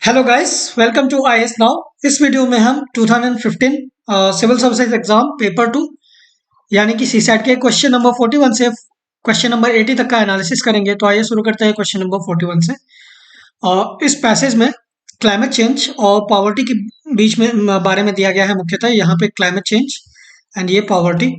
Hello guys, welcome to IAS now. इस video में हम 2015 सिविल सर्विसेज एग्जाम पेपर 2 यानी कि सीसैट के क्वेश्चन नंबर 41 से क्वेश्चन नंबर 80 तक का एनालिसिस करेंगे। तो आइए शुरू करते हैं क्वेश्चन नंबर 41 से। इस पैसेज में क्लाइमेट चेंज और पॉवर्टी के बीच में बारे में दिया गया है। मुख्यतः यहाँ पे क्लाइमेट चेंज एंड ये पॉवर्टी।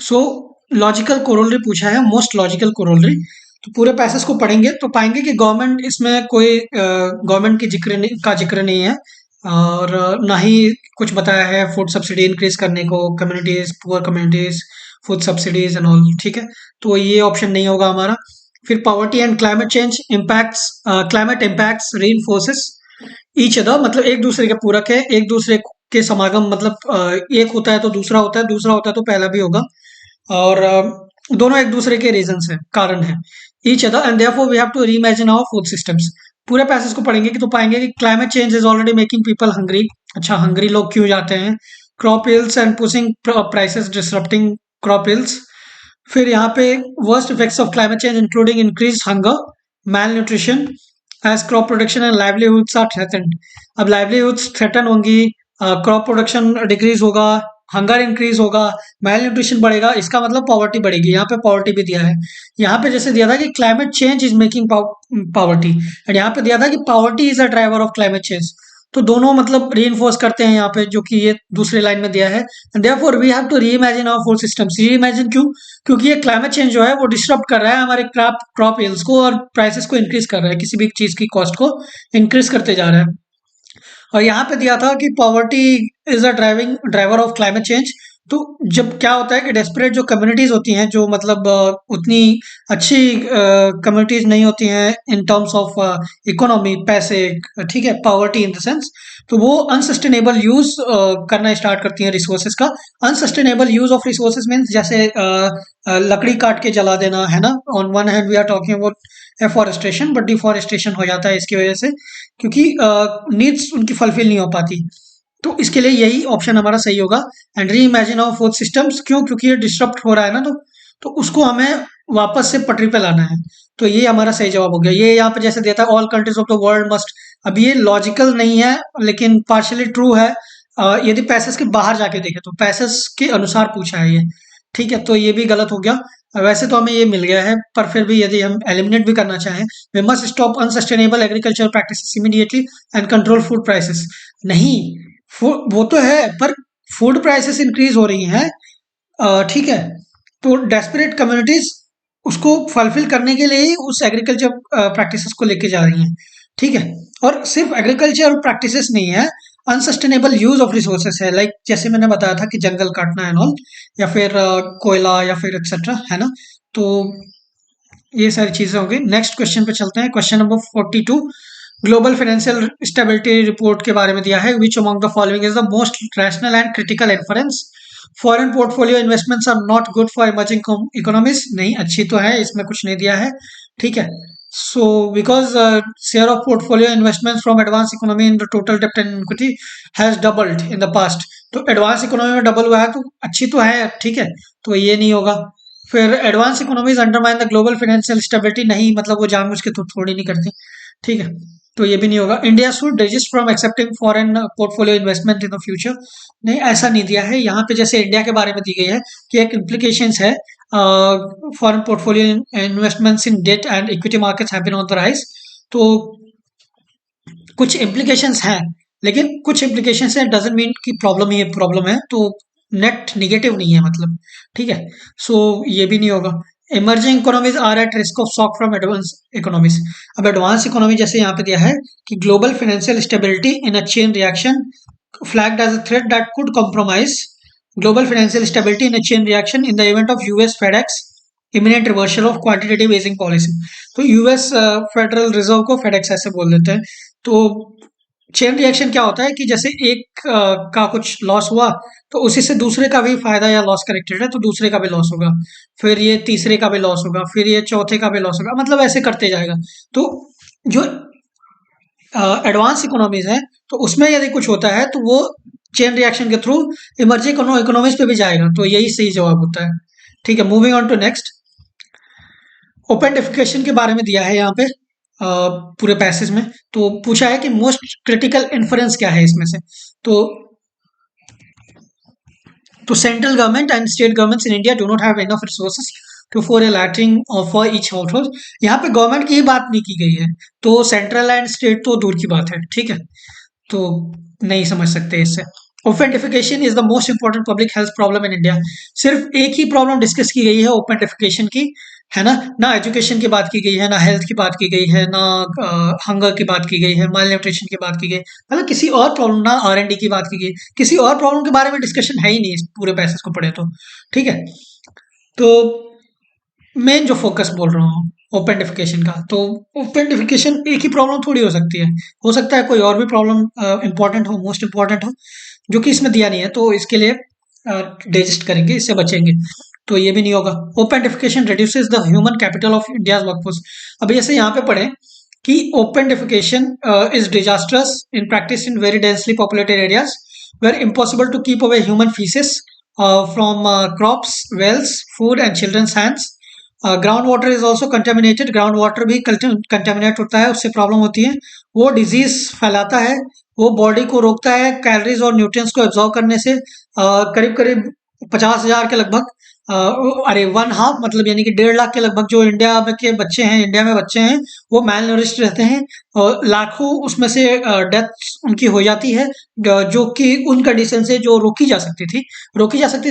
सो लॉजिकल कोरोलरी पूछा है, मोस्ट लॉजिकल कोरोलरी। तो पूरे पैसेज को पढ़ेंगे तो पाएंगे कि गवर्नमेंट इसमें कोई गवर्नमेंट की जिक्र नहीं है, और ना ही कुछ बताया है फूड सब्सिडी इंक्रीज करने को, communities, poor communities, food subsidies and all. ठीक है, तो ये ऑप्शन नहीं होगा हमारा। फिर poverty and climate change impacts, climate impacts reinforces each other, मतलब एक दूसरे के पूरक है, एक दूसरे के समागम। मतलब एक होता है तो दूसरा होता है, दूसरा होता है तो पहला भी होगा। और दोनों एक दूसरे के रीजंस है, कारण है each other, and therefore we have to reimagine our food systems. पूरे पैसेज को पढ़ेंगे कि तो पाएंगे कि climate change is already making people hungry. अच्छा, हंग्री लोग क्यों जाते हैं? Crop yields and pushing prices, disrupting crop yields. फिर यहाँ पे worst effects of climate change including increase hunger, malnutrition as crop production and livelihoods are threatened. अब livelihoods threaten होंगी, क्रॉप प्रोडक्शन डिक्रीज होगा, हंगर इंक्रीज होगा, मैल nutrition बढ़ेगा। इसका मतलब पॉवर्टी बढ़ेगी। यहाँ पे पॉवर्टी भी दिया है। यहाँ पे जैसे दिया था कि climate change is making poverty, and यहाँ पे दिया था कि poverty is a driver of climate change. तो दोनों मतलब रीइंफोर्स करते हैं यहाँ पे, जो कि ये दूसरे लाइन में दिया है। And therefore we have to reimagine our food systems. Reimagine क्यों? क्योंकि ये क्लाइमेट चेंज जो है वो डिस्टर्ब कर रहा है हमारे क्रॉप क्रॉप यील्ड्स को, और प्राइसेस को इंक्रीज कर रहा है, किसी भी चीज की कॉस्ट को इंक्रीज करते जा रहा है। और यहाँ पे दिया था कि poverty is a driver of climate change. तो जब क्या होता है कि डेस्परेट जो कम्युनिटीज होती हैं, जो मतलब उतनी अच्छी कम्युनिटीज नहीं होती हैं इन टर्म्स ऑफ इकोनॉमी, पैसे, ठीक है, पॉवर्टी इन द सेंस, तो वो अनसस्टेनेबल यूज करना स्टार्ट करती हैं रिसोर्सेज का। Unsustainable use of resources means जैसे लकड़ी काट के जला देना, है ना। On one hand we are talking about afforestation, but deforestation हो जाता है इसकी वजह से, क्योंकि नीड्स उनकी फुलफिल नहीं हो पाती। तो इसके लिए यही ऑप्शन हमारा सही होगा। And re imagine of food systems, क्यों? क्योंकि ये डिस्टर्ब हो रहा है ना, तो उसको हमें वापस से पटरी पे लाना है। तो ये हमारा सही जवाब हो गया। ये यहाँ पे जैसे देता है all countries of the world must. अब ये लॉजिकल नहीं है, लेकिन पार्शियली ट्रू है। यदि पैसेज के बाहर जाके देखें तो पैसेज के अनुसार पूछा है ये। ठीक है, तो ये भी गलत हो गया। वैसे तो हमें ये मिल गया है, पर फिर भी यदि हम एलिमिनेट भी करना चाहें, we must stop unsustainable agriculture practices immediately and control food prices. नहीं, वो तो है, पर फूड प्राइसेस इंक्रीज हो रही हैं। ठीक है, तो डेस्परेट कम्युनिटीज उसको फुलफिल करने के लिए ही उस एग्रीकल्चर प्रैक्टिसेस को लेके जा रही हैं। ठीक है, और सिर्फ एग्रीकल्चर प्रैक्टिसेस नहीं है, अनसस्टेनेबल यूज ऑफ रिसोर्सेस है। लाइक जैसे मैंने बताया था कि जंगल काटना एंड ऑल, या फिर कोयला, या फिर एक्सेट्रा, है ना। तो ये सारी चीजें होंगी। नेक्स्ट क्वेश्चन पे चलते हैं। Question number 42, global financial stability report के बारे में दिया है। Which among the following is the most rational and critical inference? Foreign portfolio investments are not good for emerging economies. नहीं, अच्छी तो है, इसमें कुछ नहीं दिया है। ठीक है, so because share of portfolio investments from advance economy in the total डेप्ट and equity has doubled in the past. तो एडवांस इकोनॉमी में डबल हुआ है, तो अच्छी तो है। ठीक है, तो ये नहीं होगा। फिर advance economies undermine the global financial stability, नहीं, मतलब वो जानबूझ के तो थोड़ी नहीं करती। ठीक है, तो ये भी नहीं होगा। India should resist from accepting foreign portfolio investment in the future. नहीं, ऐसा नहीं दिया है। यहाँ पे जैसे इंडिया के बारे में दी गई है कि एक इम्प्लीकेशंस है, foreign portfolio investments in debt and equity markets have been on the rise. तो कुछ इम्प्लीकेशंस हैं, लेकिन कुछ इम्प्लीकेशंस है डजंट मीन कि प्रॉब्लम ही प्रॉब्लम है। तो नेट निगेटिव नहीं है मतलब। ठीक है, सो ये भी नहीं होगा। Emerging economies are at risk of shock from advance economies. अब एडवांस इकोनॉमी जैसे यहाँ पे दिया है कि global financial stability in a chain reaction flagged as a threat that could compromise global financial stability in a chain reaction in the event of US FedEx imminent reversal of quantitative easing policy। तो US federal reserve को FedEx ऐसे बोल देते हैं। तो chain reaction क्या होता है कि जैसे एक का कुछ लॉस हुआ, तो उसी से दूसरे का भी फायदा या लॉस कनेक्टेड है, तो दूसरे का भी लॉस होगा, फिर ये तीसरे का भी लॉस होगा, फिर ये चौथे का भी लॉस होगा, मतलब ऐसे करते जाएगा। तो जो एडवांस इकोनॉमीज है, तो उसमें यदि कुछ होता है तो वो चेन रिएक्शन के थ्रू इमर्जिंग इकोनॉमीज पे भी जाएगा। तो यही सही जवाब होता है। ठीक है, moving on to next. Open defecation के बारे में दिया है यहाँ पे। पूरे पैसेज में। तो पूछा है कि मोस्ट क्रिटिकल इन्फ्रेंस क्या है इसमें से। तो central government and state governments in India do not have enough resources to for electrifying और फॉर ईच हाउस होल्ड। यहाँ पे गवर्नमेंट की ही बात नहीं की गई है, तो सेंट्रल एंड स्टेट तो दूर की बात है, ठीक है। तो नहीं समझ सकते इससे। Open defecation is the most important public health problem in India. सिर्फ एक ही प्रॉब्लम डिस्कस की गई है ओपन डिफिकेशन की, है ना। ना एजुकेशन की बात की गई है, ना हेल्थ की बात की गई है, ना हंगर की बात की गई है, माल न्यूट्रिशन की बात की गई, मतलब किसी और प्रॉब्लम, ना R&D की बात की गई, किसी और प्रॉब्लम के बारे में डिस्कशन है ही नहीं इस पूरे पैसेज को पढ़े तो, ठीक है। तो मेन जो फोकस बोल रहा हूँ ओपन डिफिकेशन का, तो ओपन डिफिकेशन एक ही प्रॉब्लम थोड़ी हो सकता है कोई और भी प्रॉब्लम इंपॉर्टेंट हो, मोस्ट इंपॉर्टेंट हो, जो कि इसमें दिया नहीं है, तो इसके लिए डाइजेस्ट करेंगे, इससे बचेंगे। तो ये भी नहीं होगा। Open defecation reduces the human capital of India's workforce. अब ऐसे यहाँ पे पढ़े कि open defecation is disasters in practice in very densely populated areas where impossible to keep away human faeces from crops, wells, food and children's hands. Ground water is also contaminated. Ground water भी contaminate होता है, उससे problem होती है। वो disease फैलाता है, वो बॉडी को रोकता है कैलोरीज और न्यूट्रिएंट्स को एब्जॉर्ब करने से। करीब करीब 50,000 के लगभग, अरे 1/2 मतलब यानी कि 1.5 लाख के लगभग जो इंडिया में के बच्चे हैं, इंडिया में बच्चे हैं, वो मैल नरिश्ड रहते हैं। और लाखों उसमें से डेथ उनकी हो जाती है, जो कि उन कंडीशन से जो रोकी जा सकती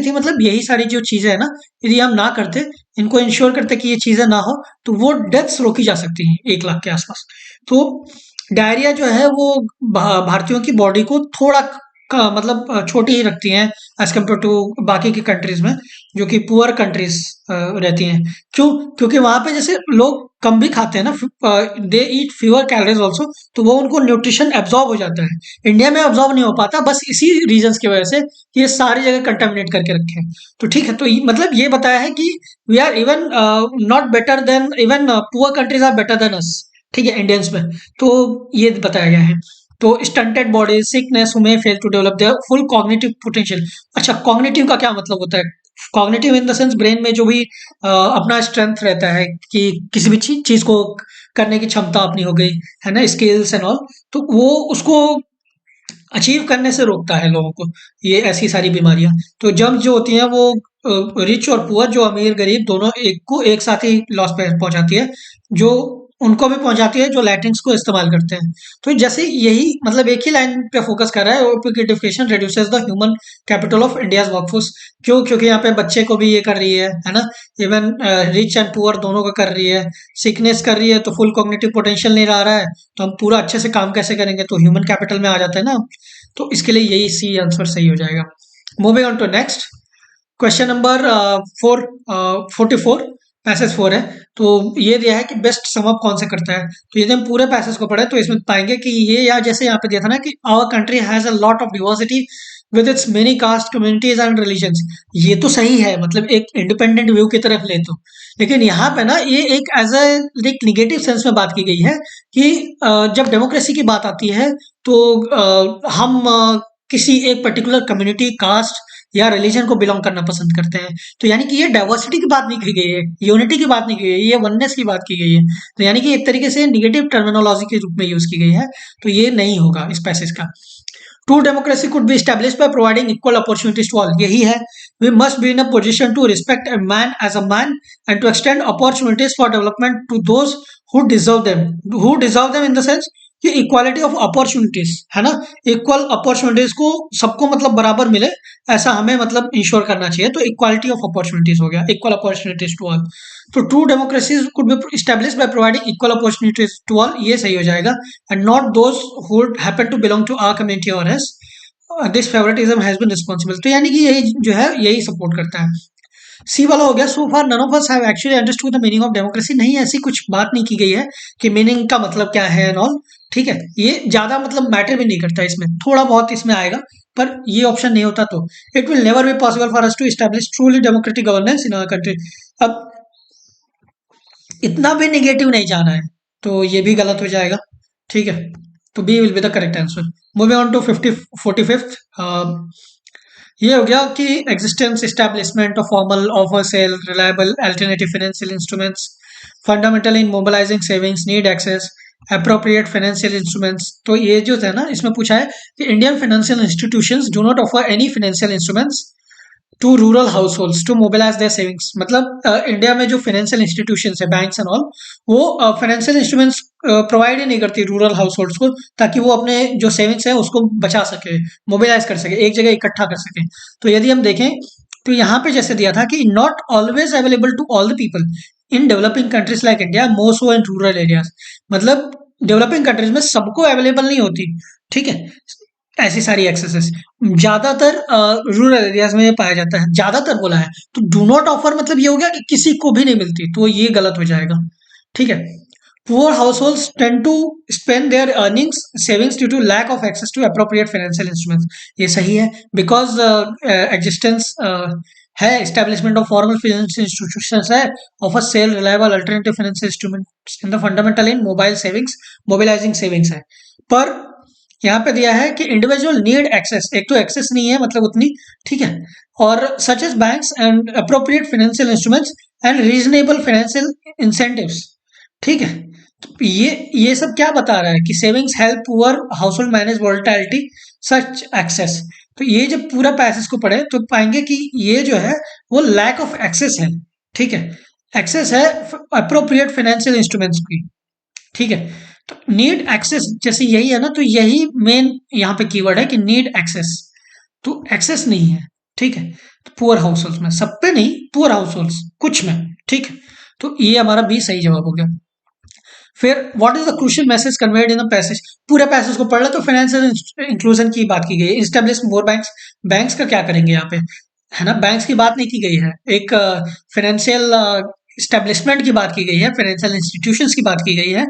थी मतलब यही सारी जो चीजें है ना, यदि हम ना करते, इनको इंश्योर करते कि ये चीजें ना हो, तो वो डेथ्स रोकी जा सकती हैं 1 लाख के आसपास। तो डायरिया जो है वो भारतीयों की बॉडी को थोड़ा मतलब छोटी ही रखती हैं एज कम्पेयर टू बाकी की कंट्रीज में, जो कि पुअर कंट्रीज रहती हैं। क्यों? क्योंकि वहां पे जैसे लोग कम भी खाते हैं ना, दे ईट फ्यूअर कैलोरीज ऑल्सो, तो वो उनको न्यूट्रिशन एब्जॉर्ब हो जाता है। इंडिया में एब्जॉर्ब नहीं हो पाता, बस इसी रीजंस की वजह से कि ये सारी जगह कंटेमिनेट करके रखे हैं। तो ठीक है, तो मतलब ये बताया है कि we are even not better than, even poor countries are better than us, ठीक है, इंडियंस में। तो ये बताया गया है। तो स्टंटेड बॉडी, सिकनेस में fail to develop their full cognitive potential. अच्छा, कॉग्निटिव का क्या मतलब होता है? Cognitive in the sense brain में जो भी अपना स्ट्रेंथ रहता है कि किसी भी चीज को करने की क्षमता अपनी हो गई, है ना, स्किल्स एंड ऑल, तो वो उसको अचीव करने से रोकता है लोगों को, ये ऐसी सारी बीमारियां। तो जर्म्स जो होती हैं वो रिच और पुअर, जो अमीर गरीब दोनों एक को एक साथ ही लॉस पहुंचाती है, जो उनको भी पहुंचाती है जो लैटिन्स को इस्तेमाल करते हैं। तो जैसे यही मतलब एक ही लाइन पे फोकस कर रहा है, ओपिकिडिफिकेशन reduces the human capital of India's workforce. क्यों? क्योंकि यहाँ पे बच्चे को भी ये कर रही है ना, इवन रिच एंड पुअर दोनों को कर रही है। सिकनेस कर रही है तो फुल कॉग्निटिव पोटेंशियल नहीं रहा है, तो हम पूरा अच्छे से काम कैसे करेंगे, तो ह्यूमन कैपिटल में आ जाता है ना। तो इसके लिए यही सी आंसर सही हो जाएगा। Moving on to next question number 44, passage 4 है। तो ये दिया है कि बेस्ट सम अप कौन से करता है। तो यदि हम पूरे पैसेज को पढ़े तो इसमें पाएंगे कि ये, या जैसे यहाँ पे दिया था ना कि our country has a lot of diversity with its many caste communities and religions. ये तो सही है, मतलब एक इंडिपेंडेंट व्यू की तरफ ले तो, लेकिन यहाँ पे ना ये एक एज एक निगेटिव सेंस में बात की गई है कि जब डेमोक्रेसी की बात आती है तो हम किसी एक पर्टिकुलर कम्युनिटी, कास्ट या रिलीजन को बिलोंग करना पसंद करते हैं। तो यानी कि ये डाइवर्सिटी की बात नहीं की गई है, यूनिटी की बात नहीं की गई है, ये वननेस की बात की गई है। तो यानी कि एक तरीके से निगेटिव टर्मिनोलॉजी के रूप में यूज की गई है, तो ये नहीं होगा इस पैसेज का। True democracy could be established by providing equal opportunities to all। यही है, we must be in a position to respect a man as a man and to extend opportunities for development to those who deserve them in the sense कि equality of opportunities, है ना, equal opportunities को सबको मतलब बराबर मिले, ऐसा हमें मतलब इंश्योर करना चाहिए। तो इक्वालिटी ऑफ अपॉर्चुनिटीज हो गया, इक्वल अपॉर्चुनिटीज टू ऑल। तो true democracy could be established by providing equal opportunities to all, ये सही हो जाएगा। And not those who happen to belong to our community or us, this favouritism has been responsible. तो यानी कि यही जो है यही सपोर्ट करता है। सी वाला हो गया, so far none of us have actually understood the meaning of democracy. नहीं, ऐसी कुछ बात नहीं की गई है कि मीनिंग का मतलब क्या है एंड ऑल, ठीक है। ये ज्यादा मतलब मैटर भी नहीं करता, इसमें थोड़ा बहुत इसमें आएगा, पर ये ऑप्शन नहीं होता तो it will never be possible for us to establish truly democratic governance in our country. अब इतना भी नेगेटिव नहीं जाना है, तो ये भी गलत हो जाएगा, ठीक है। तो B will be the correct answer. Moving on to 45th, ये हो गया कि existence, establishment of formal offer sale reliable alternative financial instruments fundamental in mobilising savings, need access, appropriate financial instruments. तो ये जो है ना, इसमें पूछा है कि Indian financial institutions do not offer any financial instruments to rural household to mobilise their savings. मतलब इंडिया में जो फाइनेंशियल इंस्टीट्यूशन है, बैंक्स एंड ऑल, वो फाइनेंशियल इंस्ट्रूमेंट्स प्रोवाइड ही नहीं करती रूरल हाउस होल्ड्स को, ताकि वो अपने जो सेविंग्स है उसको बचा सके, मोबिलाइज कर सके, एक जगह इकट्ठा कर सके। तो यदि हम देखें तो यहाँ पे जैसे दिया था कि not always available to all the people in developing countries like India, most so in rural areas. मतलब डेवलपिंग कंट्रीज में सबको अवेलेबल नहीं होती, ठीक है, ऐसी सारी एक्सेसेस। ज्यादातर रूरल एरियाज में ये पाया जाता है, ज्यादातर बोला है, तो डू नॉट ऑफर मतलब ये हो गया कि किसी को भी नहीं मिलती, तो ये गलत हो जाएगा, ठीक है। Poor households tend to spend their earnings savings due to lack of access to appropriate financial instruments. ये सही है, बिकॉज एग्जिस्टेंस है, establishment of formal financial institutions है, offer sale reliable alternative financial instruments in the fundamental in mobile savings, mobilising savings है। पर यहाँ पे दिया है कि इंडिविजुअल नीड एक्सेस, एक तो एक्सेस नहीं है मतलब उतनी, ठीक है, और such as banks and appropriate financial instruments and reasonable financial incentives, ठीक है। तो ये सब क्या बता रहा है कि savings help poor household manage volatility such access. तो ये जब पूरा पैसेज को पढ़े तो पाएंगे कि ये जो है वो लैक ऑफ एक्सेस है, ठीक है, एक्सेस है अप्रोप्रिएट फाइनेंशियल इंस्ट्रूमेंट्स की, ठीक है। तो नीड एक्सेस जैसे यही है ना, तो यही मेन यहाँ पे कीवर्ड है कि नीड एक्सेस, तो एक्सेस नहीं है, ठीक है। तो पुअर हाउस होल्ड में, सब पे नहीं, पुअर हाउस होल्ड कुछ में, ठीक है। तो ये हमारा बी सही जवाब हो गया। फिर what is the crucial message conveyed in the passage. पूरे पैसेज को पढ़ ले तो फाइनेंशियल इंक्लूजन की बात की गई है, इस्टेब्लिश मोर बैंक्स, बैंक्स का क्या करेंगे यहाँ पे, है ना, बैंक्स की बात नहीं की गई है, एक फाइनेंशियल इस्टेब्लिशमेंट की बात की गई है, फाइनेंशियल इंस्टीट्यूशंस की बात की गई है,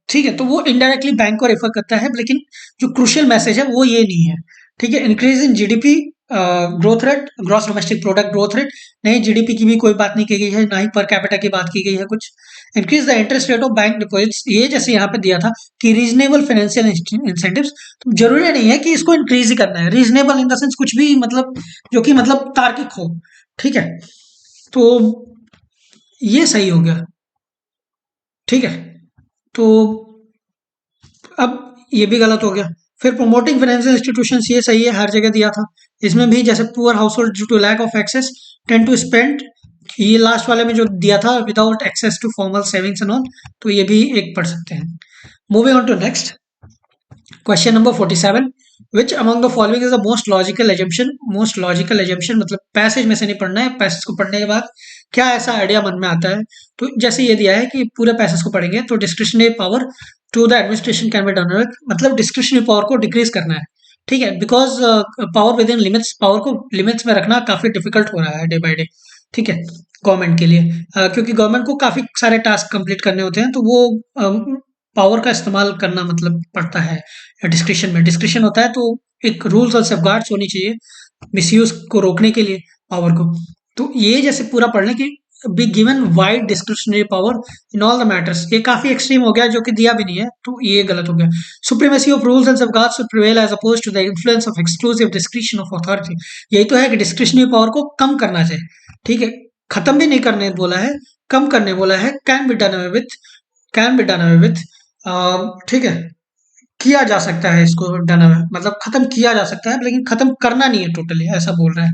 ठीक है। तो वो इनडायरेक्टली बैंक को रेफर करता है, लेकिन जो क्रूशियल मैसेज है वो ये नहीं है, ठीक है। Increase in GDP growth rate, gross domestic product growth rate, नहीं जीडीपी की भी कोई बात नहीं की गई है, ना ही पर कैपिटा की बात की गई है कुछ। Increase the interest rate of bank deposits, ये जैसे यहाँ पे दिया था कि रीजनेबल फाइनेंशियल इंसेंटिव्स, तो जरूरी नहीं है कि इसको इंक्रीज ही करना है, रीजनेबल इन द सेंस कुछ भी, मतलब जो कि मतलब तार्किक हो, ठीक है। तो ये सही हो गया, ठीक है। तो अब ये भी गलत हो गया। फिर प्रोमोटिंग फाइनेंशियल इंस्टीट्यूशंस, ये सही है, हर जगह दिया था। इसमें भी जैसे poor household due to lack of access tend to spend, ये लास्ट वाले में जो दिया था without access to formal savings and all, तो ये भी एक पढ़ सकते हैं। Moving on to next question number 47, which among the following is the most logical assumption. Most logical assumption मतलब पैसेज में से नहीं पढ़ना है, पैसेज को पढ़ने के बाद क्या ऐसा आइडिया मन में आता है। तो जैसे ये दिया है कि पूरे पैसेज को पढ़ेंगे तो discretionary power to the administration can be done with, मतलब डिस्क्रिशनरी पावर को डिक्रीज करना है, ठीक है, because power within limits, power को लिमिट्स में रखना काफी डिफिकल्ट हो रहा है डे बाय डे, ठीक है, गवर्नमेंट के लिए, क्योंकि गवर्नमेंट को काफी सारे टास्क कंप्लीट करने होते हैं, तो वो पावर का इस्तेमाल करना मतलब पड़ता है डिस्क्रिशन में। डिस्क्रिशन होता है तो एक रूल्स और सेफगार्ड्स होनी चाहिए मिसयूज को रोकने के लिए पावर को। तो ये जैसे पूरा पढ़ लें कि be given wide discretionary power in all the matters, ये काफी एक्सट्रीम हो गया जो कि दिया भी नहीं है, तो ये गलत हो गया। Supremacy of rules and safeguards should prevail as opposed to the influence of exclusive discretion of authority. यही तो है कि डिस्क्रिशनरी पावर को कम करना चाहिए, ठीक है, खत्म भी नहीं करने बोला है, कम करने बोला है। Can be done away with, can be done away with, ठीक है, किया जा सकता है इसको डन अवे, मतलब खत्म किया जा सकता है, लेकिन खत्म करना नहीं है टोटली, ऐसा बोल रहा है,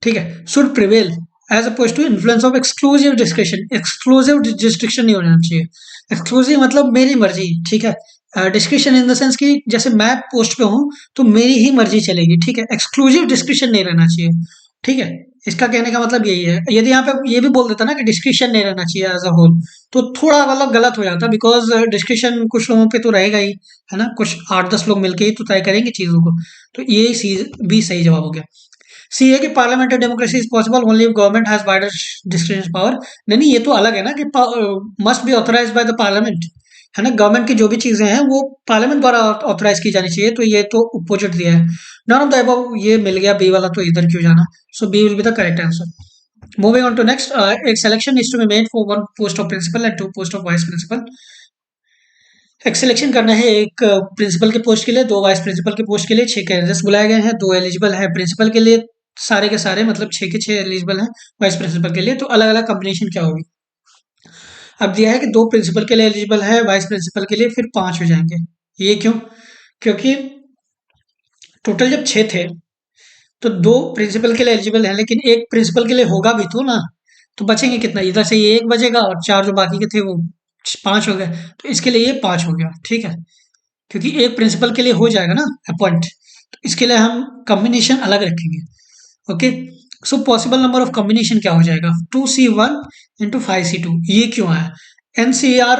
ठीक है। Should prevail as oppose to influence of exclusive discretion, exclusive distinction नहीं होना चाहिए। एक्सक्लूसिव मतलब मेरी मर्जी, ठीक है, डिस्क्रिशन इन द सेंस कि जैसे मैं पोस्ट पे हूँ तो मेरी ही मर्जी चलेगी, ठीक है, एक्सक्लूसिव डिस्क्रिशन नहीं रहना चाहिए, ठीक है। इसका कहने का मतलब यही है। यदि यहाँ पे ये भी बोल देता ना कि डिस्क्रिशन नहीं रहना चाहिए एज अ होल, तो थोड़ा मतलब गलत हो जाता, बिकॉज डिस्क्रिशन कुछ लोगों पे तो रहेगा ही, है ना, कुछ 8-10 लोग मिलके ही तो तय करेंगे चीजों को, तो ये चीज भी सही जवाब हो गया। सी है कि parliamentary democracy is possible only if government has wider discretion power. नहीं, ये तो अलग है ना कि must be authorise by the parliament, है ना, गवर्नमेंट की जो भी चीजें हैं वो पार्लियामेंट द्वारा ऑथराइज की जानी चाहिए, तो ये तो अपोजिट दिया है। नॉन ऑफ द अबव, ये मिल गया बी वाला, तो इधर क्यों जाना, so B will be the correct answer. Moving on to next, एक selection is to be made for 1 post of principal and 2 post of vice principal. एक सिलेक्शन करना है एक प्रिंसिपल के पोस्ट के लिए, 2 वाइस प्रिंसिपल के पोस्ट के लिए, 6 कैंडिडेट्स बुलाए गए हैं, 2 एलिजिबल है प्रिंसिपल के लिए, सारे के सारे मतलब 6 के 6 एलिजिबल हैं वाइस प्रिंसिपल के लिए, तो अलग अलग कॉम्बिनेशन क्या होगी। अब दिया है कि 2 प्रिंसिपल के लिए एलिजिबल है, वाइस प्रिंसिपल के लिए फिर 5 हो जाएंगे। ये क्यों? क्योंकि टोटल जब 6 थे तो 2 प्रिंसिपल के लिए एलिजिबल है, लेकिन एक प्रिंसिपल के लिए होगा भी तो ना, तो बचेंगे कितना, इधर से ये 1 बचेगा और 4 जो बाकी के थे वो 5 हो गए, तो इसके लिए ये 5 हो गया, ठीक है, क्योंकि एक प्रिंसिपल के लिए हो जाएगा ना अपॉइंट, तो इसके लिए हम कॉम्बिनेशन अलग रखेंगे। Okay, so possible number of combination क्या हो जाएगा, 2C1 इंटू 5C2। ये क्यों आया, NCR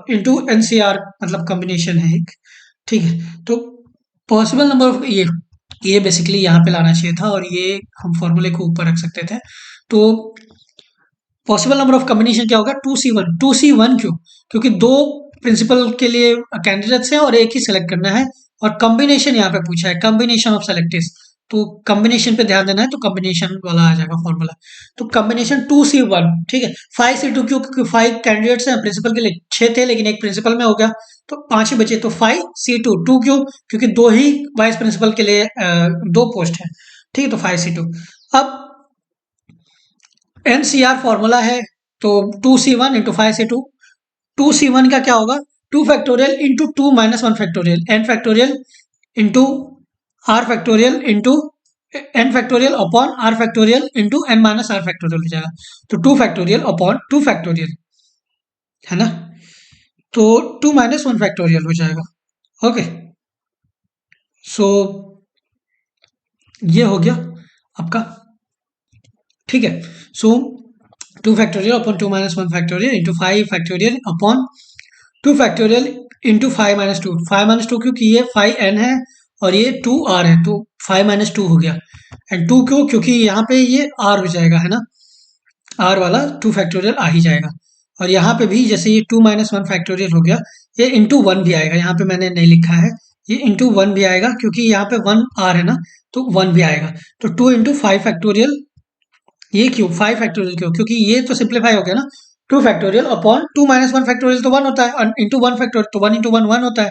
इंटू NCR मतलब कॉम्बिनेशन है एक, ठीक है, तो पॉसिबल नंबर ऑफ ये बेसिकली यहाँ पे लाना चाहिए था और ये हम फॉर्मूले को ऊपर रख सकते थे। तो पॉसिबल नंबर ऑफ कॉम्बिनेशन क्या होगा, 2C1। 2C1 क्यों? क्योंकि 2 प्रिंसिपल के लिए कैंडिडेट्स हैं और एक ही सेलेक्ट करना है, और कॉम्बिनेशन यहाँ पे पूछा है, कॉम्बिनेशन ऑफ सेलेक्टिव्स, तो कॉम्बिनेशन पे ध्यान देना है, तो कॉम्बिनेशन वाला आ जाएगा फॉर्मूला। तो कॉम्बिनेशन 2C1, ठीक है। 5C2 क्यों? क्योंकि 5 कैंडिडेट्स हैं, प्रिंसिपल के लिए 6 थे लेकिन एक प्रिंसिपल में हो गया, तो 5 ही बचे, तो 5C2। 2 क्यों? क्योंकि 2 ही वाइस प्रिंसिपल के लिए 2 पोस्ट है, ठीक है, तो 5C2। अब NCR फॉर्मूला है, तो 2C1 इंटू 5C2। 2C1 का क्या होगा, 2 factorial into 2 minus 1 factorial, n factorial into r factorial into n factorial upon r factorial into n minus r factorial हो जाएगा, तो 2 फैक्टोरियल अपॉन 2 फैक्टोरियल, है ना, तो 2 माइनस 1 फैक्टोरियल हो जाएगा। ओके, सो ये हो गया आपका, ठीक है। सो 2 factorial upon 2 minus 1 factorial into 5 factorial upon 2 factorial into 5 minus 2। 5 minus 2 क्योंकि ये 5n है और ये 2r है, तो 5 माइनस 2 हो गया, एंड 2 क्यों? क्योंकि यहाँ पे ये r हो जाएगा, है ना, r वाला 2 फैक्टोरियल आ ही जाएगा, और यहाँ पे भी जैसे ये 2 माइनस 1 फैक्टोरियल हो गया, ये इंटू 1 भी आएगा, यहाँ पे मैंने नहीं लिखा है, ये इंटू 1 भी आएगा क्योंकि यहाँ पे 1 r है ना, तो 1 भी आएगा, तो 2 इंटू 5 फैक्टोरियल। ये क्यों 5 फैक्टोरियल क्यों? क्योंकि ये तो सिंप्लीफाई हो गया ना, 2 फैक्टोरियल अपॉन 2 माइनस 1 फैक्टोरियल तो 1 होता है, और इंटू 1 फैक्टोरियल तो 1 इंटू 1 1 होता है,